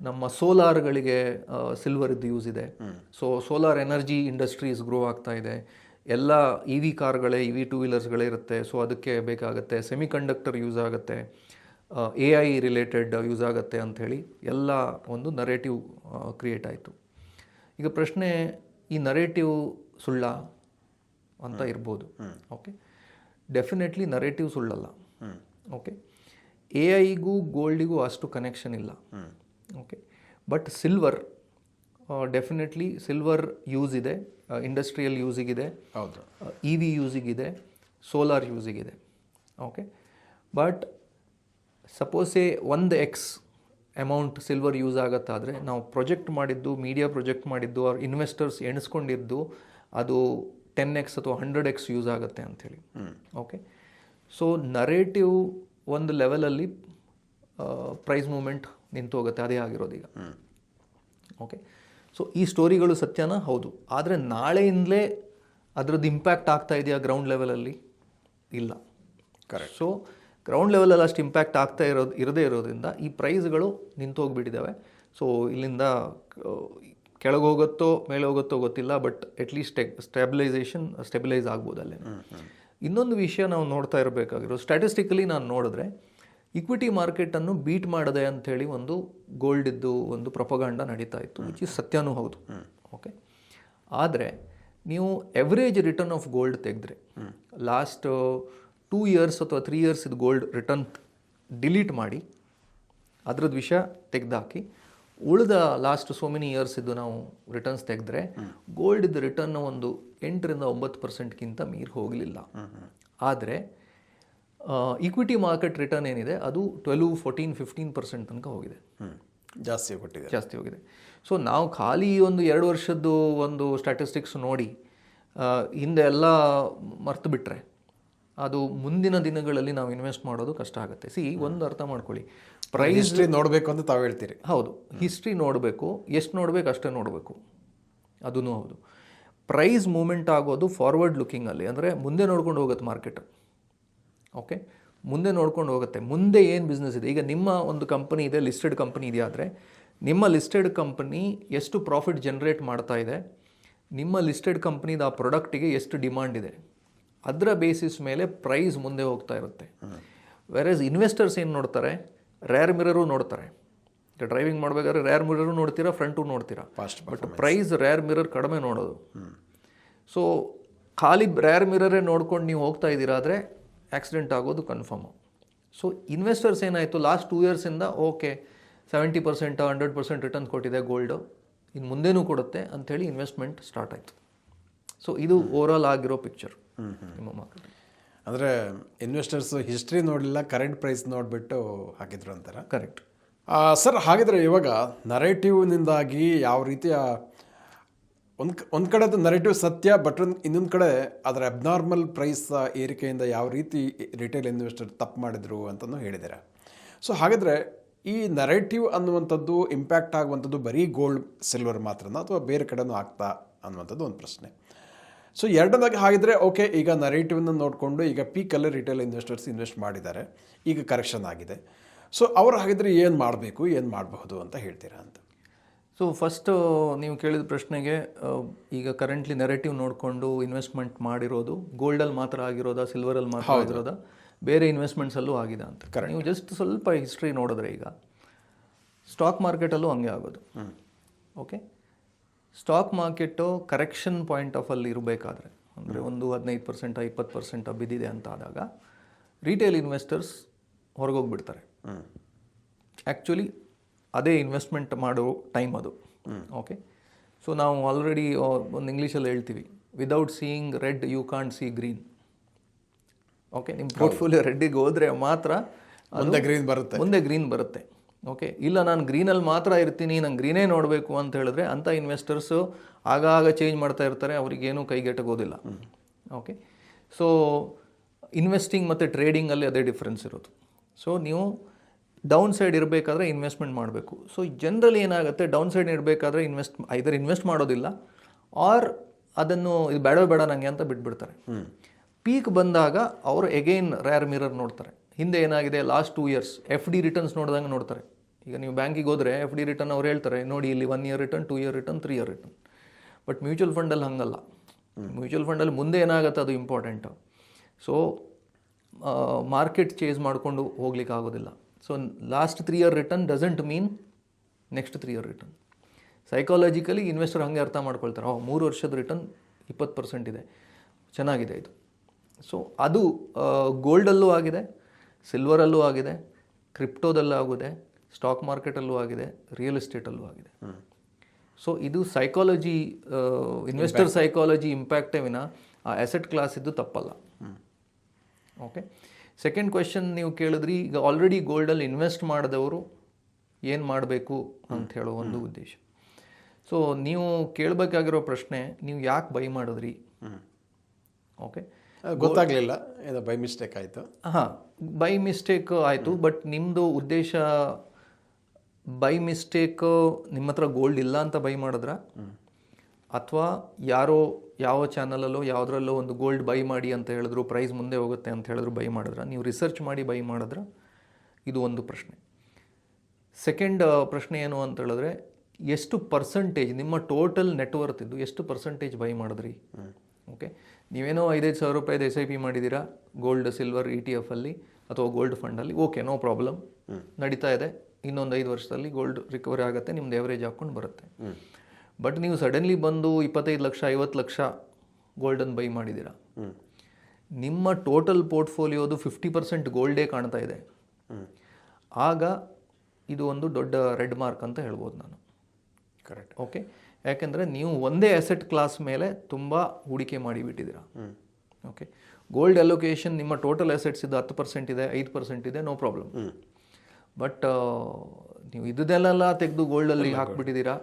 ನಮ್ಮ ಸೋಲಾರ್ಗಳಿಗೆ ಸಿಲ್ವರಿದ್ದು ಯೂಸ್ ಇದೆ. So solar energy industries grow ಆಗ್ತಾ ಇದೆ. ಎಲ್ಲ ಇ ವಿ ಕಾರ್ಗಳೇ, ಇ ವಿ ಟೂ ವೀಲರ್ಸ್ಗಳೇ ಇರುತ್ತೆ. ಸೊ ಅದಕ್ಕೆ ಬೇಕಾಗುತ್ತೆ. ಸೆಮಿ ಕಂಡಕ್ಟರ್ ಯೂಸ್ ಆಗುತ್ತೆ, ಎ ಐ ರಿಲೇಟೆಡ್ ಯೂಸ್ ಆಗುತ್ತೆ ಅಂಥೇಳಿ ಎಲ್ಲ ಒಂದು ನರೇಟಿವ್ ಕ್ರಿಯೇಟ್ ಆಯಿತು. ಈಗ ಪ್ರಶ್ನೆ, ಈ ನರೇಟಿವ್ ಸುಳ್ಳ ಅಂತ ಇರ್ಬೋದು. ಓಕೆ, ಡೆಫಿನೆಟ್ಲಿ ನರೇಟಿವ್ ಸುಳ್ಳಲ್ಲ. ಓಕೆ, ಎ ಐಗೂ ಗೋಲ್ಡಿಗೂ ಅಷ್ಟು ಕನೆಕ್ಷನ್ ಇಲ್ಲ. Okay, but silver definitely silver use ಇದೆ, ಇಂಡಸ್ಟ್ರಿಯಲ್ ಯೂಸಿಗಿದೆ, ಹೌದು, ಇ ವಿ ಯೂಸಿಗಿದೆ, ಸೋಲಾರ್ ಯೂಸಿಗಿದೆ. Okay, but suppose 1x amount silver use ಆಗತ್ತಾದರೆ ನಾವು ಪ್ರೊಜೆಕ್ಟ್ ಮಾಡಿದ್ದು, ಮೀಡಿಯಾ ಪ್ರೊಜೆಕ್ಟ್ ಮಾಡಿದ್ದು, ಅವ್ರ ಇನ್ವೆಸ್ಟರ್ಸ್ ಎಣಿಸ್ಕೊಂಡಿದ್ದು ಅದು 10x ಅಥವಾ 100x ಯೂಸ್ ಆಗುತ್ತೆ ಅಂಥೇಳಿ. ಓಕೆ, ಸೊ ನರೇಟಿವ್ ಒಂದು ಲೆವೆಲಲ್ಲಿ ಪ್ರೈಸ್ ಮೂಮೆಂಟ್ ನಿಂತು ಹೋಗುತ್ತೆ. ಅದೇ ಆಗಿರೋದೀಗ. ಓಕೆ, ಸೊ ಈ ಸ್ಟೋರಿಗಳು ಸತ್ಯನಾ? ಹೌದು. ಆದರೆ ನಾಳೆಯಿಂದಲೇ ಅದರದ್ದು ಇಂಪ್ಯಾಕ್ಟ್ ಆಗ್ತಾ ಇದೆಯಾ ಗ್ರೌಂಡ್ ಲೆವೆಲಲ್ಲಿ? ಇಲ್ಲ. ಕರೆಕ್ಟ್. ಸೊ ಗ್ರೌಂಡ್ ಲೆವೆಲಲ್ಲಿ ಅಷ್ಟು ಇಂಪ್ಯಾಕ್ಟ್ ಆಗ್ತಾ ಇರದೇ ಇರೋದ್ರಿಂದ ಈ ಪ್ರೈಸ್ಗಳು ನಿಂತು ಹೋಗಿಬಿಟ್ಟಿದ್ದಾವೆ. ಸೊ ಇಲ್ಲಿಂದ ಕೆಳಗೆ ಹೋಗುತ್ತೋ ಮೇಲೆ ಹೋಗುತ್ತೋ ಗೊತ್ತಿಲ್ಲ, ಬಟ್ ಅಟ್ಲೀಸ್ಟ್ ಸ್ಟೆಬಿಲೈಸ್ ಆಗ್ಬೋದು ಅಲ್ಲೇ. ಇನ್ನೊಂದು ವಿಷಯ ನಾವು ನೋಡ್ತಾ ಇರಬೇಕಾಗಿರೋ, ಸ್ಟ್ಯಾಟಿಸ್ಟಿಕಲಿ ನಾನು ನೋಡಿದ್ರೆ ಇಕ್ವಿಟಿ ಮಾರ್ಕೆಟನ್ನು ಬೀಟ್ ಮಾಡದೆ ಅಂಥೇಳಿ ಒಂದು ಗೋಲ್ಡಿದ್ದು ಒಂದು ಪ್ರೊಪಗಾಂಡ ನಡೀತಾ ಇತ್ತು, ವಿಚ್ ಇಸ್ ಸತ್ಯನೂ ಹೌದು. ಓಕೆ, ಆದರೆ ನೀವು ಎವ್ರೇಜ್ ರಿಟರ್ನ್ ಆಫ್ ಗೋಲ್ಡ್ ತೆಗೆದ್ರೆ ಲಾಸ್ಟ್ 2 years ಅಥವಾ 3 years ಇದು ಗೋಲ್ಡ್ ರಿಟರ್ನ್ ಡಿಲೀಟ್ ಮಾಡಿ ಅದ್ರದ್ದು ವಿಷಯ ತೆಗೆದಾಕಿ ಉಳಿದ ಲಾಸ್ಟ್ ಸೋ ಮೆನಿ ಇಯರ್ಸ್ ಇದ್ದು ನಾವು ರಿಟರ್ನ್ಸ್ ತೆಗೆದ್ರೆ ಗೋಲ್ಡ್ ಇದ್ದು ರಿಟರ್ನ್ ಒಂದು 8-9% ಮೀರಿ ಹೋಗಲಿಲ್ಲ. ಆದರೆ ಈಕ್ವಿಟಿ ಮಾರ್ಕೆಟ್ ರಿಟರ್ನ್ ಏನಿದೆ ಅದು 12-14-15% ತನಕ ಹೋಗಿದೆ, ಜಾಸ್ತಿ ಹೋಗಿದೆ. ಸೊ ನಾವು ಖಾಲಿ ಒಂದು 2 ವರ್ಷದ್ದು ಒಂದು ಸ್ಟ್ಯಾಟಿಸ್ಟಿಕ್ಸ್ ನೋಡಿ ಹಿಂದೆ ಎಲ್ಲ ಮರ್ತು ಬಿಟ್ಟರೆ ಅದು ಮುಂದಿನ ದಿನಗಳಲ್ಲಿ ನಾವು ಇನ್ವೆಸ್ಟ್ ಮಾಡೋದು ಕಷ್ಟ ಆಗುತ್ತೆ. ಒಂದು ಅರ್ಥ ಮಾಡ್ಕೊಳ್ಳಿ, ಪ್ರೈಸ್ ಹಿಸ್ಟ್ರಿ ನೋಡಬೇಕು ಅಂತ ತಾವು ಹೇಳ್ತೀರಿ. ಹೌದು, ಹಿಸ್ಟ್ರಿ ನೋಡಬೇಕು, ಎಷ್ಟು ನೋಡಬೇಕು ಅಷ್ಟೇ ನೋಡಬೇಕು, ಅದೂ ಹೌದು. ಪ್ರೈಸ್ ಮೂಮೆಂಟ್ ಆಗೋದು ಫಾರ್ವರ್ಡ್ ಲುಕ್ಕಿಂಗಲ್ಲಿ, ಅಂದರೆ ಮುಂದೆ ನೋಡ್ಕೊಂಡು ಹೋಗುತ್ತೆ ಮಾರ್ಕೆಟ್. ಓಕೆ, ಮುಂದೆ ನೋಡ್ಕೊಂಡು ಹೋಗುತ್ತೆ, ಮುಂದೆ ಏನು ಬಿಸ್ನೆಸ್ ಇದೆ. ಈಗ ನಿಮ್ಮ ಒಂದು ಕಂಪನಿ ಇದೆ, ಲಿಸ್ಟೆಡ್ ಕಂಪನಿ ಇದೆ, ಆದರೆ ನಿಮ್ಮ ಲಿಸ್ಟೆಡ್ ಕಂಪನಿ ಎಷ್ಟು ಪ್ರಾಫಿಟ್ ಜನ್ರೇಟ್ ಮಾಡ್ತಾ ಇದೆ, ನಿಮ್ಮ ಲಿಸ್ಟೆಡ್ ಕಂಪ್ನಿದ ಆ ಪ್ರಾಡಕ್ಟಿಗೆ ಎಷ್ಟು ಡಿಮಾಂಡ್ ಇದೆ, ಅದರ ಬೇಸಿಸ್ ಮೇಲೆ ಪ್ರೈಸ್ ಮುಂದೆ ಹೋಗ್ತಾ ಇರುತ್ತೆ. ವೆರೇಸ್ ಇನ್ವೆಸ್ಟರ್ಸ್ ಏನು ನೋಡ್ತಾರೆ, ರೇರ್ ಮಿರರು ನೋಡ್ತಾರೆ. ಡ್ರೈವಿಂಗ್ ಮಾಡಬೇಕಾದ್ರೆ ರೇರ್ ಮಿರರು ನೋಡ್ತೀರಾ, ಫ್ರಂಟು ನೋಡ್ತೀರಾ, ಬಟ್ ಪ್ರೈಸ್ ರೇರ್ ಮಿರರ್ ಕಡಿಮೆ ನೋಡೋದು. ಸೊ ಖಾಲಿ ರೇರ್ ಮಿರರೇ ನೋಡ್ಕೊಂಡು ನೀವು ಹೋಗ್ತಾ ಇದ್ದೀರಾ ಆದರೆ ಆಕ್ಸಿಡೆಂಟ್ ಆಗೋದು ಕನ್ಫರ್ಮು. ಸೊ ಇನ್ವೆಸ್ಟರ್ಸ್ ಏನಾಯಿತು, ಲಾಸ್ಟ್ 2 yearsಯಿಂದ ಓಕೆ 70% 100% ರಿಟರ್ನ್ ಕೊಟ್ಟಿದೆ ಗೋಲ್ಡು, ಇನ್ನು ಮುಂದೇನೂ ಕೊಡುತ್ತೆ ಅಂಥೇಳಿ ಇನ್ವೆಸ್ಟ್ಮೆಂಟ್ ಸ್ಟಾರ್ಟ್ ಆಯಿತು. ಸೊ ಇದು ಓವರಾಲ್ ಆಗಿರೋ ಪಿಕ್ಚರ್ ನಿಮ್ಮ ಮಾರ್ಕೆಟ್. ಅಂದರೆ ಇನ್ವೆಸ್ಟರ್ಸ್ ಹಿಸ್ಟ್ರಿ ನೋಡಲಿಲ್ಲ, ಕರೆಂಟ್ ಪ್ರೈಸ್ ನೋಡಿಬಿಟ್ಟು ಹಾಕಿದ್ರು ಅಂತಾರೆ. Correct sir. ಹಾಗಿದ್ರೆ ಇವಾಗ ನರೇಟಿವ್ನಿಂದಾಗಿ ಯಾವ ರೀತಿಯ ಒಂದು ಕಡೆ ಅದು ನರೇಟಿವ್ ಸತ್ಯ, ಬಟ್ ಇನ್ನೊಂದು ಕಡೆ ಅದರ ಅಬ್ನಾರ್ಮಲ್ ಪ್ರೈಸ್ ಏರಿಕೆಯಿಂದ ಯಾವ ರೀತಿ ರಿಟೇಲ್ ಇನ್ವೆಸ್ಟರ್ ತಪ್ಪು ಮಾಡಿದ್ರು ಅಂತಲೂ ಹೇಳಿದ್ದಾರೆ. ಸೊ ಹಾಗಿದ್ರೆ ಈ ನರೇಟಿವ್ ಅನ್ನುವಂಥದ್ದು ಇಂಪ್ಯಾಕ್ಟ್ ಆಗುವಂಥದ್ದು ಬರೀ ಗೋಲ್ಡ್ ಸಿಲ್ವರ್ ಮಾತ್ರನಾ ಅಥವಾ ಬೇರೆ ಕಡೆನೂ ಆಗ್ತಾ ಅನ್ನುವಂಥದ್ದು ಒಂದು ಪ್ರಶ್ನೆ. ಸೊ ಎರಡನೇದಾಗಿ ಹಾಗಿದ್ರೆ ಓಕೆ, ಈಗ ನರೇಟಿವ್ನ ನೋಡಿಕೊಂಡು ಈಗ ಪೀಕಲ್ಲೇ ರಿಟೇಲ್ ಇನ್ವೆಸ್ಟರ್ಸ್ ಇನ್ವೆಸ್ಟ್ ಮಾಡಿದ್ದಾರೆ, ಈಗ ಕರೆಕ್ಷನ್ ಆಗಿದೆ. ಸೊ ಅವರು ಹಾಗಿದ್ರೆ ಏನು ಮಾಡಬೇಕು, ಏನು ಮಾಡಬಹುದು ಅಂತ ಹೇಳ್ತೀರಾ ಅಂತ? ಸೊ ಫಸ್ಟ್ ನೀವು ಕೇಳಿದ ಪ್ರಶ್ನೆಗೆ, ಈಗ ಕರೆಂಟ್ಲಿ ನೆರೇಟಿವ್ ನೋಡಿಕೊಂಡು ಇನ್ವೆಸ್ಟ್ಮೆಂಟ್ ಮಾಡಿರೋದು ಗೋಲ್ಡಲ್ಲಿ ಮಾತ್ರ ಆಗಿರೋದಾ, ಸಿಲ್ವರಲ್ಲಿ ಮಾತ್ರ ಆಗಿರೋದಾ, ಬೇರೆ ಇನ್ವೆಸ್ಟ್ಮೆಂಟ್ಸಲ್ಲೂ ಆಗಿದೆ ಅಂತ ನೀವು ಜಸ್ಟ್ ಸ್ವಲ್ಪ ಹಿಸ್ಟ್ರಿ ನೋಡಿದ್ರೆ, ಈಗ ಸ್ಟಾಕ್ ಮಾರ್ಕೆಟಲ್ಲೂ ಹಂಗೆ ಆಗೋದು. Okay, stock market correction point of ಅಲ್ಲಿ ಇರಬೇಕಾದ್ರೆ, ಅಂದರೆ ಒಂದು 15% 20% ಬಿದ್ದಿದೆ ಅಂತ ಆದಾಗ ರಿಟೇಲ್ ಇನ್ವೆಸ್ಟರ್ಸ್ ಹೊರಗೋಗ್ಬಿಡ್ತಾರೆ. ಆ್ಯಕ್ಚುಲಿ ಅದೇ ಇನ್ವೆಸ್ಟ್ಮೆಂಟ್ ಮಾಡೋ ಟೈಮ್ ಅದು. ಓಕೆ, ಸೊ ನಾವು ಆಲ್ರೆಡಿ ಒಂದು ಇಂಗ್ಲೀಷಲ್ಲಿ ಹೇಳ್ತೀವಿ, without seeing red you can't see green. Okay, ನಿಮ್ಮ ಪೋರ್ಟ್ಫೋಲಿಯೋ ರೆಡ್ಡಿಗೆ ಹೋದರೆ ಮಾತ್ರ ಮುಂದೆ ಗ್ರೀನ್ ಬರುತ್ತೆ. ಓಕೆ, ಇಲ್ಲ ನಾನು ಗ್ರೀನಲ್ಲಿ ಮಾತ್ರ ಇರ್ತೀನಿ, ನಂಗೆ ಗ್ರೀನೇ ನೋಡಬೇಕು ಅಂತ ಹೇಳಿದ್ರೆ ಅಂಥ ಇನ್ವೆಸ್ಟರ್ಸು ಆಗಾಗ ಚೇಂಜ್ ಮಾಡ್ತಾ ಇರ್ತಾರೆ, ಅವರಿಗೇನು ಕೈಗೆಟಗೋದಿಲ್ಲ. ಓಕೆ, ಸೊ ಇನ್ವೆಸ್ಟಿಂಗ್ ಮತ್ತು ಟ್ರೇಡಿಂಗಲ್ಲಿ ಅದೇ ಡಿಫ್ರೆನ್ಸ್ ಇರೋದು. ಸೊ ನೀವು ಡೌನ್ ಸೈಡ್ ಇರಬೇಕಾದ್ರೆ ಇನ್ವೆಸ್ಟ್ಮೆಂಟ್ ಮಾಡಬೇಕು. ಸೊ ಜನರಲಿ ಏನಾಗುತ್ತೆ, ಡೌನ್ ಸೈಡ್ ಇರಬೇಕಾದ್ರೆ ಐದರ್ ಇನ್ವೆಸ್ಟ್ ಮಾಡೋದಿಲ್ಲ, ಆರ್ ಅದನ್ನು ಇದು ಬೇಡ ನನಗೆ ಅಂತ ಬಿಟ್ಬಿಡ್ತಾರೆ. ಪೀಕ್ ಬಂದಾಗ ಅವರು ಎಗೈನ್ ರೇರ್ ಮಿರರ್ ನೋಡ್ತಾರೆ. ಹಿಂದೆ ಏನಾಗಿದೆ, ಲಾಸ್ಟ್ 2 years FD ರಿಟರ್ನ್ಸ್ ನೋಡಿದಂಗೆ ನೋಡ್ತಾರೆ. ಈಗ ನೀವು ಬ್ಯಾಂಕಿಗೆ ಹೋದರೆ FD ರಿಟರ್ನ್ ಅವ್ರು ಹೇಳ್ತಾರೆ ನೋಡಿ ಇಲ್ಲಿ 1 year return, 2 year return, 3 year return. But mutual ಫಂಡಲ್ಲಿ ಹಂಗಲ್ಲ. ಮ್ಯೂಚುವಲ್ ಫಂಡಲ್ಲಿ ಮುಂದೆ ಏನಾಗುತ್ತೆ ಅದು ಇಂಪಾರ್ಟೆಂಟು. ಸೊ ಮಾರ್ಕೆಟ್ ಚೇಸ್ ಮಾಡಿಕೊಂಡು ಹೋಗ್ಲಿಕ್ಕೆ ಆಗೋದಿಲ್ಲ. So last 3 year return doesn't mean next 3 year return. Psychologically investor ಹಾಗೆ ಅರ್ಥ ಮಾಡ್ಕೊಳ್ತಾರೆ, 3 ವರ್ಷದ ರಿಟರ್ನ್ 20% ಇದೆ, ಚೆನ್ನಾಗಿದೆ ಇದು. ಸೊ ಅದು ಗೋಲ್ಡಲ್ಲೂ ಆಗಿದೆ, ಸಿಲ್ವರಲ್ಲೂ ಆಗಿದೆ, ಕ್ರಿಪ್ಟೋದಲ್ಲೂ ಆಗಿದೆ, ಸ್ಟಾಕ್ ಮಾರ್ಕೆಟಲ್ಲೂ ಆಗಿದೆ, ರಿಯಲ್ ಎಸ್ಟೇಟಲ್ಲೂ ಆಗಿದೆ. ಸೊ ಇದು ಸೈಕಾಲಜಿ, ಇನ್ವೆಸ್ಟರ್ ಸೈಕಾಲಜಿ ಇಂಪ್ಯಾಕ್ಟೇ ವಿನ ಆ ಅಸೆಟ್ ಕ್ಲಾಸ್ ಇದ್ದು ತಪ್ಪಲ್ಲ. ಓಕೆ. ಸೆಕೆಂಡ್ ಕ್ವೆಶನ್ ನೀವು ಕೇಳಿದ್ರಿ, ಈಗ ಆಲ್ರೆಡಿ ಗೋಲ್ಡಲ್ಲಿ ಇನ್ವೆಸ್ಟ್ ಮಾಡಿದವರು ಏನು ಮಾಡಬೇಕು ಅಂತ ಹೇಳೋ ಒಂದು ಉದ್ದೇಶ. ಸೊ ನೀವು ಕೇಳಬೇಕಾಗಿರೋ ಪ್ರಶ್ನೆ, ನೀವು ಯಾಕೆ ಬೈ ಮಾಡಿದ್ರಿ? ಓಕೆ, ಗೊತ್ತಾಗಲಿಲ್ಲ, ಏನೋ ಬೈ ಮಿಸ್ಟೇಕ್ ಆಯಿತು. ಹಾಂ, ಬೈ ಮಿಸ್ಟೇಕ್ ಆಯಿತು. ಬಟ್ ನಿಮ್ಮದು ಉದ್ದೇಶ ಬೈ ಮಿಸ್ಟೇಕ್ ನಿಮ್ಮ ಹತ್ರ ಗೋಲ್ಡ್ ಇಲ್ಲ ಅಂತ ಬೈ ಮಾಡಿದ್ರ, ಅಥವಾ ಯಾರೋ ಯಾವ ಚಾನಲಲ್ಲೋ ಯಾವುದರಲ್ಲೋ ಒಂದು ಗೋಲ್ಡ್ ಬೈ ಮಾಡಿ ಅಂತ ಹೇಳಿದ್ರು, ಪ್ರೈಸ್ ಮುಂದೆ ಹೋಗುತ್ತೆ ಅಂತ ಹೇಳಿದ್ರು ಬೈ ಮಾಡಿದ್ರ, ನೀವು ರಿಸರ್ಚ್ ಮಾಡಿ ಬೈ ಮಾಡಿದ್ರ? ಇದು ಒಂದು ಪ್ರಶ್ನೆ. ಸೆಕೆಂಡ್ ಪ್ರಶ್ನೆ ಏನು ಅಂತ ಹೇಳಿದ್ರೆ, ಎಷ್ಟು ಪರ್ಸೆಂಟೇಜ್ ನಿಮ್ಮ ಟೋಟಲ್ ನೆಟ್ವರ್ತ್ ಇದ್ದು ಎಷ್ಟು ಪರ್ಸೆಂಟೇಜ್ ಬೈ ಮಾಡಿದ್ರಿ? ಓಕೆ, ನೀವೇನೋ 5,000 ಸಾವಿರ ರೂಪಾಯಿದು SIP ಮಾಡಿದ್ದೀರಾ ಗೋಲ್ಡ್, ಸಿಲ್ವರ್, ETF ಅಲ್ಲಿ ಅಥವಾ ಗೋಲ್ಡ್ ಫಂಡಲ್ಲಿ, ಓಕೆ, ನೋ ಪ್ರಾಬ್ಲಮ್, ನಡೀತಾ ಇದೆ. ಇನ್ನೊಂದು 5 ವರ್ಷದಲ್ಲಿ ಗೋಲ್ಡ್ ರಿಕವರಿ ಆಗುತ್ತೆ, ನಿಮ್ದು ಎವರೇಜ್ ಹಾಕ್ಕೊಂಡು ಬರುತ್ತೆ. ಬಟ್ ನೀವು ಸಡನ್ಲಿ ಬಂದು 25 ಲಕ್ಷ 50 ಲಕ್ಷ ಗೋಲ್ಡನ್ನು ಬೈ ಮಾಡಿದ್ದೀರಾ, ನಿಮ್ಮ ಟೋಟಲ್ ಪೋರ್ಟ್ಫೋಲಿಯೋದು 50% ಗೋಲ್ಡೇ ಕಾಣ್ತಾ ಇದೆ, ಆಗ ಇದು ಒಂದು ದೊಡ್ಡ ರೆಡ್ ಮಾರ್ಕ್ ಅಂತ ಹೇಳ್ಬೋದು ನಾನು. ಕರೆಕ್ಟ್. ಓಕೆ, ಯಾಕೆಂದರೆ ನೀವು ಒಂದೇ ಅಸೆಟ್ ಕ್ಲಾಸ್ ಮೇಲೆ ತುಂಬ ಹೂಡಿಕೆ ಮಾಡಿಬಿಟ್ಟಿದ್ದೀರಾ. ಓಕೆ, ಗೋಲ್ಡ್ ಅಲೋಕೇಶನ್ ನಿಮ್ಮ ಟೋಟಲ್ ಅಸೆಟ್ಸ್ ಇದು 10% ಇದೆ, 5% ಇದೆ, ನೋ ಪ್ರಾಬ್ಲಮ್. ಬಟ್ ನೀವು ಇದನ್ನೆಲ್ಲ ತೆಗೆದು ಗೋಲ್ಡಲ್ಲಿ ಹಾಕ್ಬಿಟ್ಟಿದ್ದೀರಾ,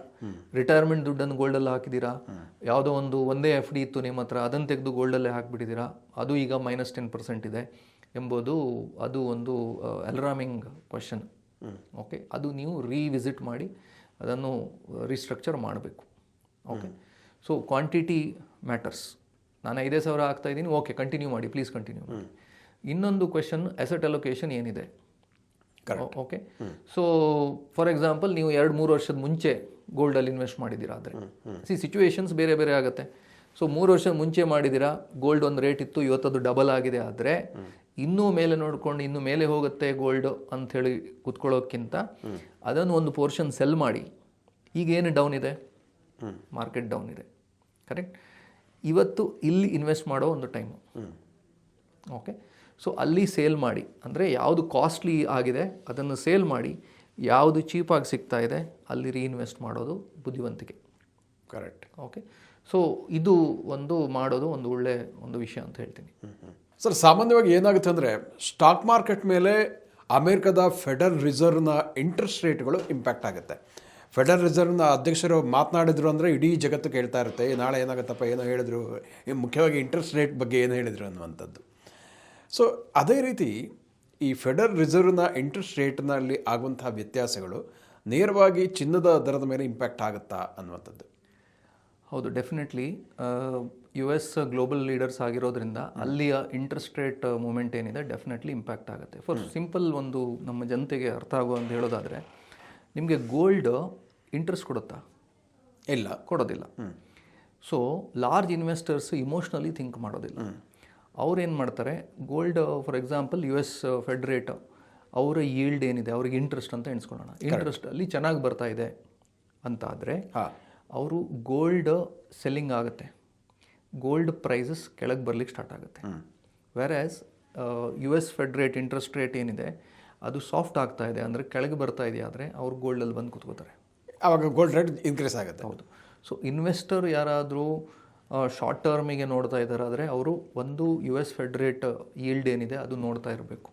ರಿಟೈರ್ಮೆಂಟ್ ದುಡ್ಡನ್ನು ಗೋಲ್ಡಲ್ಲಿ ಹಾಕಿದ್ದೀರಾ, ಯಾವುದೋ ಒಂದೇ FD ಇತ್ತು ನಿಮ್ಮ ಹತ್ರ, ಅದನ್ನು ತೆಗೆದು ಗೋಲ್ಡಲ್ಲೇ ಹಾಕ್ಬಿಟ್ಟಿದ್ದೀರಾ, ಅದು ಈಗ -10% ಇದೆ ಎಂಬುದು ಅದು ಒಂದು ಅಲಾರ್ಮಿಂಗ್ ಕ್ವಶನ್. ಓಕೆ, ಅದು ನೀವು ರೀವಿಸಿಟ್ ಮಾಡಿ ಅದನ್ನು ರೀಸ್ಟ್ರಕ್ಚರ್ ಮಾಡಬೇಕು. Okay, so quantity matters. ನಾನು 5,000 ಆಗ್ತಾಯಿದ್ದೀನಿ, ಓಕೆ, ಕಂಟಿನ್ಯೂ ಮಾಡಿ, ಪ್ಲೀಸ್ ಕಂಟಿನ್ಯೂ ಮಾಡಿ. ಇನ್ನೊಂದು ಕ್ವೆಶನ್, ಅಸೆಟ್ ಅಲೋಕೇಶನ್ ಏನಿದೆ. ಓಕೆ, ಸೊ ಫಾರ್ ಎಕ್ಸಾಂಪಲ್ ನೀವು 2-3 ವರ್ಷದ ಮುಂಚೆ ಗೋಲ್ಡಲ್ಲಿ ಇನ್ವೆಸ್ಟ್ ಮಾಡಿದ್ದೀರಾ ಆದರೆ, ಸಿಚುವೇಶನ್ಸ್ ಬೇರೆ ಬೇರೆ ಆಗುತ್ತೆ. ಸೊ 3 ವರ್ಷದ ಮುಂಚೆ ಮಾಡಿದ್ದೀರಾ, ಗೋಲ್ಡ್ ಒಂದು ರೇಟ್ ಇತ್ತು, ಇವತ್ತದು ಡಬಲ್ ಆಗಿದೆ ಆದರೆ, ಇನ್ನೂ ಮೇಲೆ ನೋಡ್ಕೊಂಡು ಇನ್ನೂ ಮೇಲೆ ಹೋಗುತ್ತೆ ಗೋಲ್ಡ್ ಅಂಥೇಳಿ ಕೂತ್ಕೊಳ್ಳೋಕ್ಕಿಂತ ಅದನ್ನು ಒಂದು ಪೋರ್ಷನ್ ಸೆಲ್ ಮಾಡಿ. ಈಗೇನು ಡೌನ್ ಇದೆ, ಮಾರ್ಕೆಟ್ ಡೌನ್ ಇದೆ, ಕರೆಕ್ಟ್. ಇವತ್ತು ಇಲ್ಲಿ ಇನ್ವೆಸ್ಟ್ ಮಾಡೋ ಒಂದು ಟೈಮು. ಓಕೆ, ಸೊ ಅಲ್ಲಿ ಸೇಲ್ ಮಾಡಿ, ಅಂದರೆ ಯಾವುದು ಕಾಸ್ಟ್ಲಿ ಆಗಿದೆ ಅದನ್ನು ಸೇಲ್ ಮಾಡಿ, ಯಾವುದು ಚೀಪಾಗಿ ಸಿಗ್ತಾ ಇದೆ ಅಲ್ಲಿ ರೀಇನ್ವೆಸ್ಟ್ ಮಾಡೋದು ಬುದ್ಧಿವಂತಿಕೆ. ಕರೆಕ್ಟ್. ಓಕೆ, ಸೊ ಇದು ಮಾಡೋದು ಒಂದು ಒಳ್ಳೆ ಒಂದು ವಿಷಯ ಅಂತ ಹೇಳ್ತೀನಿ. ಸರ್, ಸಾಮಾನ್ಯವಾಗಿ ಏನಾಗುತ್ತೆ ಅಂದರೆ, ಸ್ಟಾಕ್ ಮಾರ್ಕೆಟ್ ಮೇಲೆ ಅಮೇರಿಕದ ಫೆಡರಲ್ ರಿಸರ್ವ್ನ ಇಂಟ್ರೆಸ್ಟ್ ರೇಟ್ಗಳು ಇಂಪ್ಯಾಕ್ಟ್ ಆಗುತ್ತೆ. ಫೆಡರಲ್ ರಿಸರ್ವ್ನ ಅಧ್ಯಕ್ಷರು ಮಾತನಾಡಿದ್ರು ಅಂದರೆ ಇಡೀ ಜಗತ್ತು ಕೇಳ್ತಾ ಇರುತ್ತೆ, ನಾಳೆ ಏನಾಗುತ್ತಪ್ಪ, ಏನೋ ಹೇಳಿದ್ರು, ಮುಖ್ಯವಾಗಿ ಇಂಟ್ರೆಸ್ಟ್ ರೇಟ್ ಬಗ್ಗೆ ಏನು ಹೇಳಿದರು ಅನ್ನುವಂಥದ್ದು. ಸೊ ಅದೇ ರೀತಿ ಈ ಫೆಡರಲ್ ರಿಸರ್ವ್ನ ಇಂಟ್ರೆಸ್ಟ್ ರೇಟ್ನಲ್ಲಿ ಆಗುವಂತಹ ವ್ಯತ್ಯಾಸಗಳು ನೇರವಾಗಿ ಚಿನ್ನದ ದರದ ಮೇಲೆ ಇಂಪ್ಯಾಕ್ಟ್ ಆಗುತ್ತಾ ಅನ್ನುವಂಥದ್ದು. ಹೌದು, ಡೆಫಿನೆಟ್ಲಿ. US ಗ್ಲೋಬಲ್ ಲೀಡರ್ಸ್ ಆಗಿರೋದ್ರಿಂದ ಅಲ್ಲಿಯ ಇಂಟ್ರೆಸ್ಟ್ ರೇಟ್ ಮೂಮೆಂಟ್ ಏನಿದೆ ಡೆಫಿನೆಟ್ಲಿ ಇಂಪ್ಯಾಕ್ಟ್ ಆಗುತ್ತೆ. ಫಾರ್ ಸಿಂಪಲ್ ಒಂದು ನಮ್ಮ ಜನತೆಗೆ ಅರ್ಥ ಆಗೋ ಅಂತ ಹೇಳೋದಾದರೆ, ನಿಮಗೆ ಗೋಲ್ಡ್ ಇಂಟ್ರೆಸ್ಟ್ ಕೊಡುತ್ತಾ? ಇಲ್ಲ, ಕೊಡೋದಿಲ್ಲ. So large investors emotionally think ಮಾಡೋದಿಲ್ಲ. ಅವ್ರೇನು ಮಾಡ್ತಾರೆ, gold for example US Fed rate, ಅವರ ಈಲ್ಡ್ ಏನಿದೆ, ಅವ್ರಿಗೆ ಇಂಟ್ರೆಸ್ಟ್ ಅಂತ ಎಣಿಸ್ಕೊಳ್ಳೋಣ, ಇಂಟ್ರೆಸ್ಟಲ್ಲಿ ಚೆನ್ನಾಗಿ ಬರ್ತಾ ಇದೆ ಅಂತ ಆದರೆ ಅವರು ಗೋಲ್ಡ್ ಸೆಲ್ಲಿಂಗ್ ಆಗುತ್ತೆ, ಗೋಲ್ಡ್ ಪ್ರೈಸಸ್ ಕೆಳಗೆ ಬರ್ಲಿಕ್ಕೆ ಸ್ಟಾರ್ಟ್ ಆಗುತ್ತೆ. ವೆರಾಸ್ US Fed rate interest rate ಏನಿದೆ ಅದು ಸಾಫ್ಟ್ ಆಗ್ತಾ ಇದೆ, ಅಂದರೆ ಕೆಳಗೆ ಬರ್ತಾ ಇದೆ ಆದರೆ ಅವ್ರು ಗೋಲ್ಡಲ್ಲಿ ಬಂದು ಕೂತ್ಕೋತಾರೆ, ಆವಾಗ ಗೋಲ್ಡ್ ರೇಟ್ ಇನ್ಕ್ರೀಸ್ ಆಗುತ್ತೆ. ಹೌದು. ಸೊ ಇನ್ವೆಸ್ಟರ್ ಯಾರಾದರೂ ಶಾರ್ಟ್ ಟರ್ಮಿಗೆ ನೋಡ್ತಾ ಇದ್ದಾರೆ ಆದರೆ ಅವರು ಒಂದು US ಫೆಡ್ ರೇಟ್ ಈಲ್ಡ್ ಏನಿದೆ ಅದು ನೋಡ್ತಾ ಇರಬೇಕು.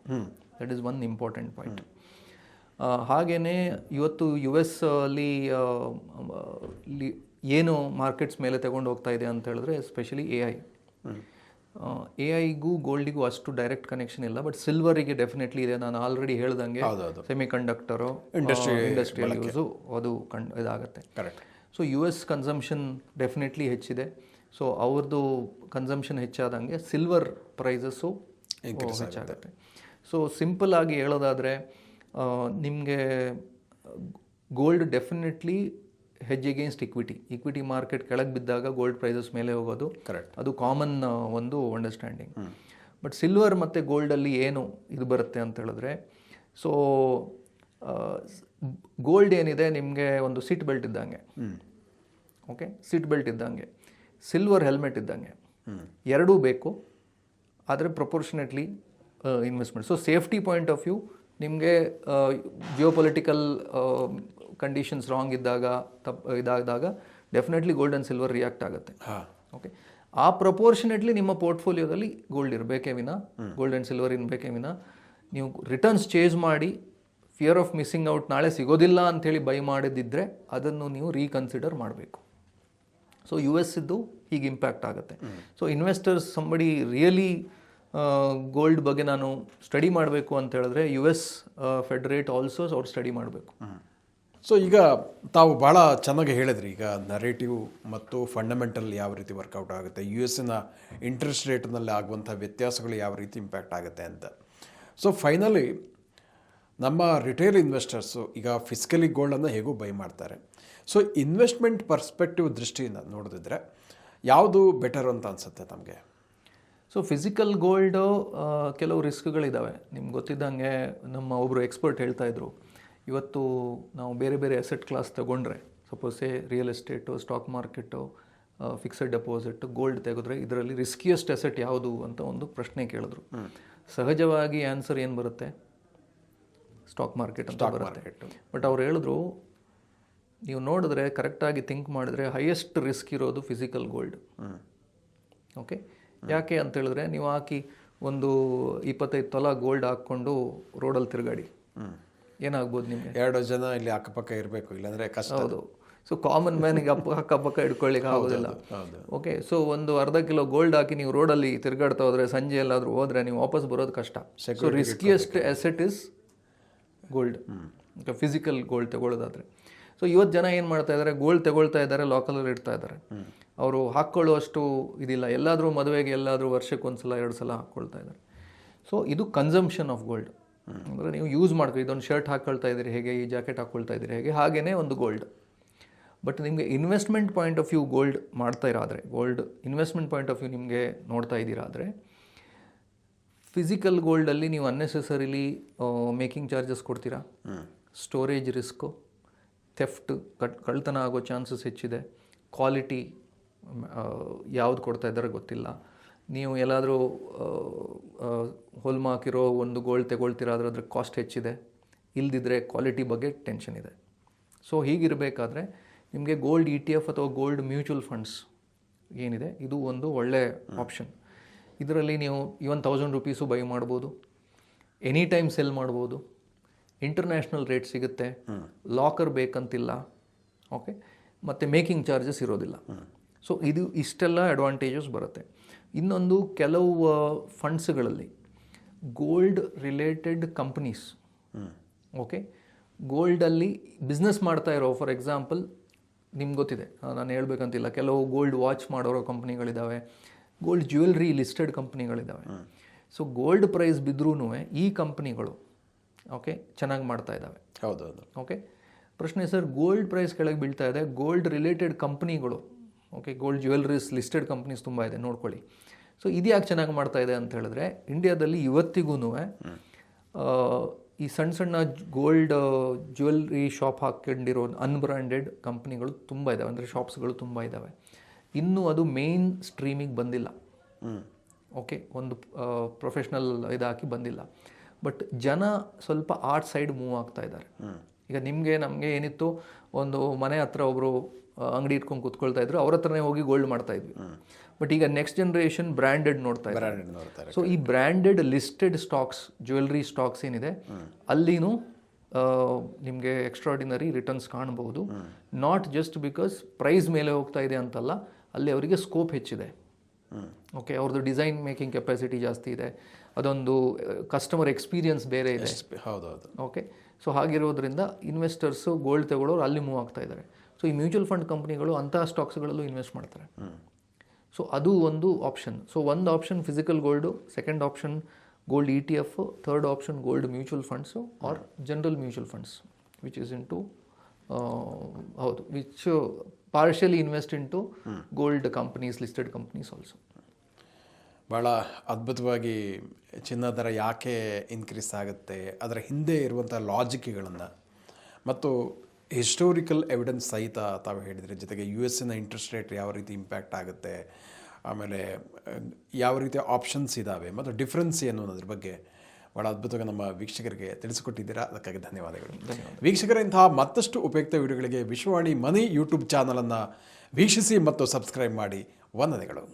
That is one important point. ಹಾಗೆಯೇ ಇವತ್ತು US ಅಲ್ಲಿ ಏನು ಮಾರ್ಕೆಟ್ಸ್ ಮೇಲೆ ತಗೊಂಡು ಹೋಗ್ತಾ ಇದೆ ಅಂತ ಹೇಳಿದ್ರೆ, ಎಸ್ಪೆಷಲಿ AI-ಗೂ ಗೋಲ್ಡಿಗೂ ಅಷ್ಟು ಡೈರೆಕ್ಟ್ ಕನೆಕ್ಷನ್ ಇಲ್ಲ, ಬಟ್ ಸಿಲ್ವರಿಗೆ ಡೆಫಿನೆಟ್ಲಿ ಇದೆ. ನಾನು ಆಲ್ರೆಡಿ ಹೇಳ್ದಂಗೆ ಸೆಮಿ ಕಂಡಕ್ಟರು, ಇಂಡಸ್ಟ್ರಿಯಲ್ ಯೂಸು ಅದು ಇದಾಗುತ್ತೆ. Correct. So US consumption definitely ಹೆಚ್ಚಿದೆ. ಸೊ ಅವ್ರದ್ದು ಕನ್ಸಂಪ್ಷನ್ ಹೆಚ್ಚಾದಂಗೆ ಸಿಲ್ವರ್ ಪ್ರೈಸಸ್ಸು ಹೆಚ್ಚಾಗುತ್ತೆ. ಸೊ ಸಿಂಪಲ್ ಆಗಿ ಹೇಳೋದಾದರೆ, ನಿಮಗೆ gold definitely hedge against equity market ಕೆಳಗೆ ಬಿದ್ದಾಗ ಗೋಲ್ಡ್ ಪ್ರೈಸಸ್ ಮೇಲೆ ಹೋಗೋದು ಕರೆಕ್ಟ್, ಅದು ಕಾಮನ್ ಒಂದು ಅಂಡರ್ಸ್ಟ್ಯಾಂಡಿಂಗ್. ಬಟ್ ಸಿಲ್ವರ್ ಮತ್ತು ಗೋಲ್ಡಲ್ಲಿ ಏನು ಇದು ಬರುತ್ತೆ ಅಂತ ಹೇಳಿದ್ರೆ, ಸೊ ಗೋಲ್ಡ್ ಏನಿದೆ ನಿಮಗೆ ಒಂದು ಸೀಟ್ ಬೆಲ್ಟ್ ಇದ್ದಂಗೆ, ಓಕೆ, ಸೀಟ್ ಬೆಲ್ಟ್ ಇದ್ದಂಗೆ, ಸಿಲ್ವರ್ ಹೆಲ್ಮೆಟ್ ಇದ್ದಂಗೆ, ಎರಡೂ ಬೇಕು, ಆದರೆ proportionately investment. So safety point of view ನಿಮಗೆ ಜಿಯೋಪೊಲಿಟಿಕಲ್ ಕಂಡೀಷನ್ಸ್ ರಾಂಗ್ ಇದ್ದಾಗ ಇದಾದಾಗ definitely gold and silver react ಆಗುತ್ತೆ. ಓಕೆ, ಆ ಪ್ರಪೋರ್ಷನೇಟ್ಲಿ ನಿಮ್ಮ ಪೋರ್ಟ್ಫೋಲಿಯೋದಲ್ಲಿ ಗೋಲ್ಡ್ ಇರಬೇಕೇ ವಿನ, ಗೋಲ್ಡ್ ಆ್ಯಂಡ್ ಸಿಲ್ವರ್ ಇರಬೇಕೇ ವಿನ, ನೀವು ರಿಟರ್ನ್ಸ್ ಚೇಂಜ್ ಮಾಡಿ ಫಿಯರ್ ಆಫ್ ಮಿಸ್ಸಿಂಗ್ ಔಟ್ ನಾಳೆ ಸಿಗೋದಿಲ್ಲ ಅಂಥೇಳಿ ಬೈ ಮಾಡಿದ್ದಿದ್ರೆ ಅದನ್ನು ನೀವು ರೀಕನ್ಸಿಡರ್ ಮಾಡಬೇಕು. ಸೊ ಯು ಎಸ್ ಇದ್ದು ಹೀಗೆ ಇಂಪ್ಯಾಕ್ಟ್ ಆಗುತ್ತೆ. So investors somebody really gold ಬಗ್ಗೆ ನಾನು ಸ್ಟಡಿ ಮಾಡಬೇಕು ಅಂತ ಹೇಳಿದ್ರೆ ಯು ಎಸ್ ಫೆಡರೇಟ್ ಆಲ್ಸೋ ಅವ್ರು ಸ್ಟಡಿ ಮಾಡಬೇಕು. ಸೊ ಈಗ ತಾವು ಭಾಳ ಚೆನ್ನಾಗಿ ಹೇಳಿದ್ರಿ, ಈಗ ನರೇಟಿವ್ ಮತ್ತು ಫಂಡಮೆಂಟಲ್ ಯಾವ ರೀತಿ ವರ್ಕೌಟ್ ಆಗುತ್ತೆ, ಯು ಎಸ್ಸಿನ ಇಂಟ್ರೆಸ್ಟ್ ರೇಟ್ನಲ್ಲಿ ಆಗುವಂಥ ವ್ಯತ್ಯಾಸಗಳು ಯಾವ ರೀತಿ ಇಂಪ್ಯಾಕ್ಟ್ ಆಗುತ್ತೆ ಅಂತ. ಸೊ ಫೈನಲಿ ನಮ್ಮ ರಿಟೇಲ್ ಇನ್ವೆಸ್ಟರ್ಸು ಈಗ ಫಿಸಿಕಲಿ ಗೋಲ್ಡನ್ನು ಹೇಗೂ ಬೈ ಮಾಡ್ತಾರೆ. ಸೊ ಇನ್ವೆಸ್ಟ್ಮೆಂಟ್ ಪರ್ಸ್ಪೆಕ್ಟಿವ್ ದೃಷ್ಟಿಯಿಂದ ನೋಡಿದ್ರೆ ಯಾವುದು ಬೆಟರ್ ಅಂತ ಅನಿಸುತ್ತೆ ತಮಗೆ? ಸೊ ಫಿಸಿಕಲ್ ಗೋಲ್ಡು ಕೆಲವು ರಿಸ್ಕ್ಗಳಿದ್ದಾವೆ. ನಿಮ್ಗೆ ಗೊತ್ತಿದ್ದಂಗೆ ನಮ್ಮ ಒಬ್ಬರು ಎಕ್ಸ್ಪರ್ಟ್ ಹೇಳ್ತಾ ಇದ್ರು, ಇವತ್ತು ನಾವು ಬೇರೆ ಬೇರೆ ಅಸೆಟ್ ಕ್ಲಾಸ್ ತಗೊಂಡ್ರೆ, suppose real estate, stock market, fixed deposit, gold ತೆಗೆದ್ರೆ ಇದರಲ್ಲಿ ರಿಸ್ಕಿಯೆಸ್ಟ್ ಅಸೆಟ್ ಯಾವುದು ಅಂತ ಒಂದು ಪ್ರಶ್ನೆ ಕೇಳಿದ್ರು. ಸಹಜವಾಗಿ ಆನ್ಸರ್ ಏನು ಬರುತ್ತೆ? ಸ್ಟಾಕ್ ಮಾರ್ಕೆಟ್ ಅಂತ ಬರುತ್ತೆ. ಬಟ್ ಅವ್ರು ಹೇಳಿದ್ರು, ನೀವು ನೋಡಿದ್ರೆ ಕರೆಕ್ಟಾಗಿ ಥಿಂಕ್ ಮಾಡಿದ್ರೆ ಹೈಯೆಸ್ಟ್ ರಿಸ್ಕ್ ಇರೋದು ಫಿಸಿಕಲ್ ಗೋಲ್ಡ್. ಓಕೆ, ಯಾಕೆ ಅಂತ ಹೇಳಿದ್ರೆ ನೀವು ಹಾಕಿ ಒಂದು 25 ತೊಲ ಗೋಲ್ಡ್ ಹಾಕ್ಕೊಂಡು ರೋಡಲ್ಲಿ ತಿರುಗಾಡಿ, ಏನಾಗ್ಬೋದು ನಿಮಗೆ? 2 ಜನ ಇಲ್ಲಿ ಅಕ್ಕಪಕ್ಕ ಇರಬೇಕು, ಇಲ್ಲಾಂದರೆ ಕಷ್ಟ. ಹೌದು. ಸೊ ಕಾಮನ್ ಮ್ಯಾನಿಗೆ ಅಕ್ಕಪಕ್ಕ ಇಟ್ಕೊಳ್ಳಿಕ್ಕೆ ಆಗೋದಿಲ್ಲ. ಓಕೆ, ಸೊ ಒಂದು ಅರ್ಧ ಕಿಲೋ ಗೋಲ್ಡ್ ಹಾಕಿ ನೀವು ರೋಡಲ್ಲಿ ತಿರುಗಾಡ್ತಾ ಹೋದರೆ, ಸಂಜೆ ಎಲ್ಲಾದರೂ ಹೋದರೆ ನೀವು ವಾಪಸ್ ಬರೋದು ಕಷ್ಟ. So riskiest asset is gold, physical gold ತಗೊಳ್ಳೋದಾದರೆ. ಸೊ ಇವತ್ತು ಜನ ಏನು ಮಾಡ್ತಾ ಇದ್ದಾರೆ, ಗೋಲ್ಡ್ ತಗೊಳ್ತಾ ಇದ್ದಾರೆ, ಲಾಕಲಲ್ಲಿ ಇಡ್ತಾ ಇದ್ದಾರೆ. ಅವರು ಹಾಕ್ಕೊಳ್ಳುವಷ್ಟು ಇದಿಲ್ಲ, ಎಲ್ಲಾದರೂ ಮದುವೆಗೆ ಎಲ್ಲಾದರೂ ವರ್ಷಕ್ಕೆ 1 ಸಲ 2 ಸಲ ಹಾಕ್ಕೊಳ್ತಾ ಇದ್ದಾರೆ. ಸೊ ಇದು ಕನ್ಸಂಪ್ಷನ್ ಆಫ್ ಗೋಲ್ಡ್. ಅಂದರೆ ನೀವು ಯೂಸ್ ಮಾಡ್ತೀವಿ, ಇದೊಂದು ಶರ್ಟ್ ಹಾಕ್ಕೊಳ್ತಾ ಇದ್ದೀರಿ ಹೇಗೆ, ಈ ಜಾಕೆಟ್ ಹಾಕ್ಕೊಳ್ತಾ ಇದ್ದೀರಿ ಹೇಗೆ, ಹಾಗೇ ಒಂದು ಗೋಲ್ಡ್. ಬಟ್ ನಿಮಗೆ investment point of view gold ಮಾಡ್ತಾ ಇರಾದರೆ, gold investment point of view ನಿಮಗೆ ನೋಡ್ತಾ ಇದ್ದೀರಾದರೆ, ಫಿಸಿಕಲ್ ಗೋಲ್ಡಲ್ಲಿ ನೀವು ಅನ್ನೆಸೆಸರಿಲಿ ಮೇಕಿಂಗ್ ಚಾರ್ಜಸ್ ಕೊಡ್ತೀರಾ, ಸ್ಟೋರೇಜ್ ರಿಸ್ಕು, ಥೆಫ್ಟ್ ಕಳ್ತನ ಆಗೋ ಚಾನ್ಸಸ್ ಹೆಚ್ಚಿದೆ, ಕ್ವಾಲಿಟಿ ಯಾವ್ದು ಕೊಡ್ತಾ ಇದ್ದಾರೆ ಗೊತ್ತಿಲ್ಲ, ನೀವು ಎಲ್ಲಾದರೂ ಹೊಲ್ಮಾಕಿರೋ ಒಂದು ಗೋಲ್ಡ್ ತಗೊಳ್ತೀರಾದ್ರೆ ಅದ್ರ ಕಾಸ್ಟ್ ಹೆಚ್ಚಿದೆ, ಇಲ್ದಿದ್ರೆ ಕ್ವಾಲಿಟಿ ಬಗ್ಗೆ ಟೆನ್ಷನ್ ಇದೆ. ಸೊ ಹೀಗಿರಬೇಕಾದ್ರೆ ನಿಮಗೆ ಗೋಲ್ಡ್ ETF ಅಥವಾ ಗೋಲ್ಡ್ ಮ್ಯೂಚುವಲ್ ಫಂಡ್ಸ್ ಏನಿದೆ ಇದು ಒಂದು ಒಳ್ಳೆ ಆಪ್ಷನ್. ಇದರಲ್ಲಿ ನೀವು ಇವನ್ 1000 ರೂಪೀಸು ಬೈ ಮಾಡ್ಬೋದು, ಎನಿ ಟೈಮ್ ಸೆಲ್ ಮಾಡ್ಬೋದು, ಇಂಟರ್ನ್ಯಾಷನಲ್ ರೇಟ್ ಸಿಗುತ್ತೆ, ಲಾಕರ್ ಬೇಕಂತಿಲ್ಲ, ಓಕೆ, ಮತ್ತು ಮೇಕಿಂಗ್ ಚಾರ್ಜಸ್ ಇರೋದಿಲ್ಲ. ಸೊ ಇದು ಇಷ್ಟೆಲ್ಲ ಅಡ್ವಾಂಟೇಜಸ್ ಬರುತ್ತೆ. ಇನ್ನೊಂದು ಕೆಲವು ಫಂಡ್ಸ್ಗಳಲ್ಲಿ ಗೋಲ್ಡ್ ರಿಲೇಟೆಡ್ ಕಂಪ್ನೀಸ್, ಓಕೆ, ಗೋಲ್ಡಲ್ಲಿ ಬಿಸ್ನೆಸ್ ಮಾಡ್ತಾ ಇರೋ, ಫಾರ್ ಎಕ್ಸಾಂಪಲ್ ನಿಮ್ಗೆ ಗೊತ್ತಿದೆ, ನಾನು ಹೇಳ್ಬೇಕಂತಿಲ್ಲ, ಕೆಲವು ಗೋಲ್ಡ್ ವಾಚ್ ಮಾಡೋರೋ ಕಂಪ್ನಿಗಳಿದ್ದಾವೆ, ಗೋಲ್ಡ್ ಜ್ಯುವೆಲ್ರಿ ಲಿಸ್ಟೆಡ್ ಕಂಪ್ನಿಗಳಿದ್ದಾವೆ. ಸೊ ಗೋಲ್ಡ್ ಪ್ರೈಸ್ ಬಿದ್ರೂ ಈ ಕಂಪ್ನಿಗಳು ಓಕೆ ಚೆನ್ನಾಗಿ ಮಾಡ್ತಾ ಇದ್ದಾವೆ. ಹೌದೌದು. ಓಕೆ, ಪ್ರಶ್ನೆ ಸರ್, ಗೋಲ್ಡ್ ಪ್ರೈಸ್ ಕೆಳಗೆ ಬೀಳ್ತಾ ಇದೆ, ಗೋಲ್ಡ್ ರಿಲೇಟೆಡ್ ಕಂಪ್ನಿಗಳು, okay, gold jewelleries listed companies ತುಂಬ ಇದೆ, ನೋಡ್ಕೊಳ್ಳಿ. ಸೊ ಇದು ಯಾಕೆ ಚೆನ್ನಾಗಿ ಮಾಡ್ತಾ ಇದೆ ಅಂತ ಹೇಳಿದ್ರೆ, ಇಂಡಿಯಾದಲ್ಲಿ ಇವತ್ತಿಗೂ ಈ ಸಣ್ಣ ಸಣ್ಣ ಗೋಲ್ಡ್ ಜ್ಯುವೆಲ್ರಿ ಶಾಪ್ ಹಾಕೊಂಡಿರೋ ಅನ್ಬ್ರ್ಯಾಂಡೆಡ್ ಕಂಪ್ನಿಗಳು ತುಂಬ ಇದ್ದಾವೆ, ಅಂದರೆ ಶಾಪ್ಸ್ಗಳು ತುಂಬ ಇದ್ದಾವೆ. ಇನ್ನೂ ಅದು ಮೇನ್ ಸ್ಟ್ರೀಮಿಗೆ ಬಂದಿಲ್ಲ. ಓಕೆ, ಒಂದು ಪ್ರೊಫೆಷ್ನಲ್ ಇದಾಕಿ ಬಂದಿಲ್ಲ. ಬಟ್ ಜನ ಸ್ವಲ್ಪ ಆರ್ಟ್ ಸೈಡ್ ಮೂವ್ ಆಗ್ತಾ ಇದ್ದಾರೆ. ಈಗ ನಮಗೆ ಏನಿತ್ತು, ಒಂದು ಮನೆ ಹತ್ರ ಒಬ್ಬರು ಅಂಗಡಿ ಇಟ್ಕೊಂಡು ಕೂತ್ಕೊಳ್ತಾ ಇದ್ರು, ಅವ್ರ ಹತ್ರನೇ ಹೋಗಿ ಗೋಲ್ಡ್ ಮಾಡ್ತಾ ಇದ್ವಿ. ಬಟ್ ಈಗ ನೆಕ್ಸ್ಟ್ ಜನರೇಷನ್ ಬ್ರ್ಯಾಂಡೆಡ್ ನೋಡ್ತಾ ಇದ್ದಾರೆ. ಸೊ ಈ branded listed stocks, jewellery stocks ಏನಿದೆ, ಅಲ್ಲಿನೂ ನಿಮಗೆ ಎಕ್ಸ್ಟ್ರಾರ್ಡಿನರಿ ರಿಟರ್ನ್ಸ್ ಕಾಣಬಹುದು. ನಾಟ್ ಜಸ್ಟ್ ಬಿಕಾಸ್ ಪ್ರೈಸ್ ಮೇಲೆ ಹೋಗ್ತಾ ಇದೆ ಅಂತಲ್ಲ, ಅಲ್ಲಿ ಅವರಿಗೆ ಸ್ಕೋಪ್ ಹೆಚ್ಚಿದೆ. ಓಕೆ, ಅವ್ರದ್ದು ಡಿಸೈನ್ ಮೇಕಿಂಗ್ ಕೆಪಾಸಿಟಿ ಜಾಸ್ತಿ ಇದೆ, ಅದೊಂದು ಕಸ್ಟಮರ್ ಎಕ್ಸ್ಪೀರಿಯನ್ಸ್ ಬೇರೆ ಇದೆ. ಹೌದೌದು. ಓಕೆ, ಸೊ ಹಾಗಿರೋದ್ರಿಂದ ಇನ್ವೆಸ್ಟರ್ಸು ಗೋಲ್ಡ್ ತಗೊಳ್ಳೋರು ಅಲ್ಲಿ ಮೂವ್ ಆಗ್ತಾ ಇದ್ದಾರೆ. ಸೊ ಈ ಮ್ಯೂಚುವಲ್ ಫಂಡ್ ಕಂಪ್ನಿಗಳು ಅಂತಹ ಸ್ಟಾಕ್ಸ್ಗಳಲ್ಲೂ ಇನ್ವೆಸ್ಟ್ ಮಾಡ್ತಾರೆ. ಸೊ ಅದು ಒಂದು ಆಪ್ಷನ್. ಸೊ ಒಂದು option physical gold, second option gold ETF, third option gold mutual funds or general mutual funds. Which is into ಹೌದು which partially invest into gold companies, listed companies also. ಭಾಳ ಅದ್ಭುತವಾಗಿ ಚಿನ್ನ ದರ ಯಾಕೆ ಇನ್ಕ್ರೀಸ್ ಆಗುತ್ತೆ, ಅದರ ಹಿಂದೆ ಇರುವಂಥ ಲಾಜಿಕ್ಗಳನ್ನು ಮತ್ತು ಹಿಸ್ಟೋರಿಕಲ್ ಎವಿಡೆನ್ಸ್ ಸಹಿತ ತಾವು ಹೇಳಿದರೆ, ಜೊತೆಗೆ US ಇಂಟ್ರೆಸ್ಟ್ ರೇಟ್ ಯಾವ ರೀತಿ ಇಂಪ್ಯಾಕ್ಟ್ ಆಗುತ್ತೆ, ಆಮೇಲೆ ಯಾವ ರೀತಿಯ ಆಪ್ಷನ್ಸ್ ಇದ್ದಾವೆ ಮತ್ತು ಡಿಫ್ರೆನ್ಸ್ ಏನು ಅನ್ನೋದ್ರ ಬಗ್ಗೆ ಭಾಳ ಅದ್ಭುತವಾಗಿ ನಮ್ಮ ವೀಕ್ಷಕರಿಗೆ ತಿಳಿಸಿಕೊಟ್ಟಿದ್ದೀರಾ. ಅದಕ್ಕಾಗಿ ಧನ್ಯವಾದಗಳು. ವೀಕ್ಷಕರ ಇಂತಹ ಮತ್ತಷ್ಟು ಉಪಯುಕ್ತ ವಿಡಿಯೋಗಳಿಗೆ ವಿಶ್ವವಾಣಿ ಮನಿ ಯೂಟ್ಯೂಬ್ ಚಾನಲನ್ನು ವೀಕ್ಷಿಸಿ ಮತ್ತು ಸಬ್ಸ್ಕ್ರೈಬ್ ಮಾಡಿ. ವಂದನೆಗಳು.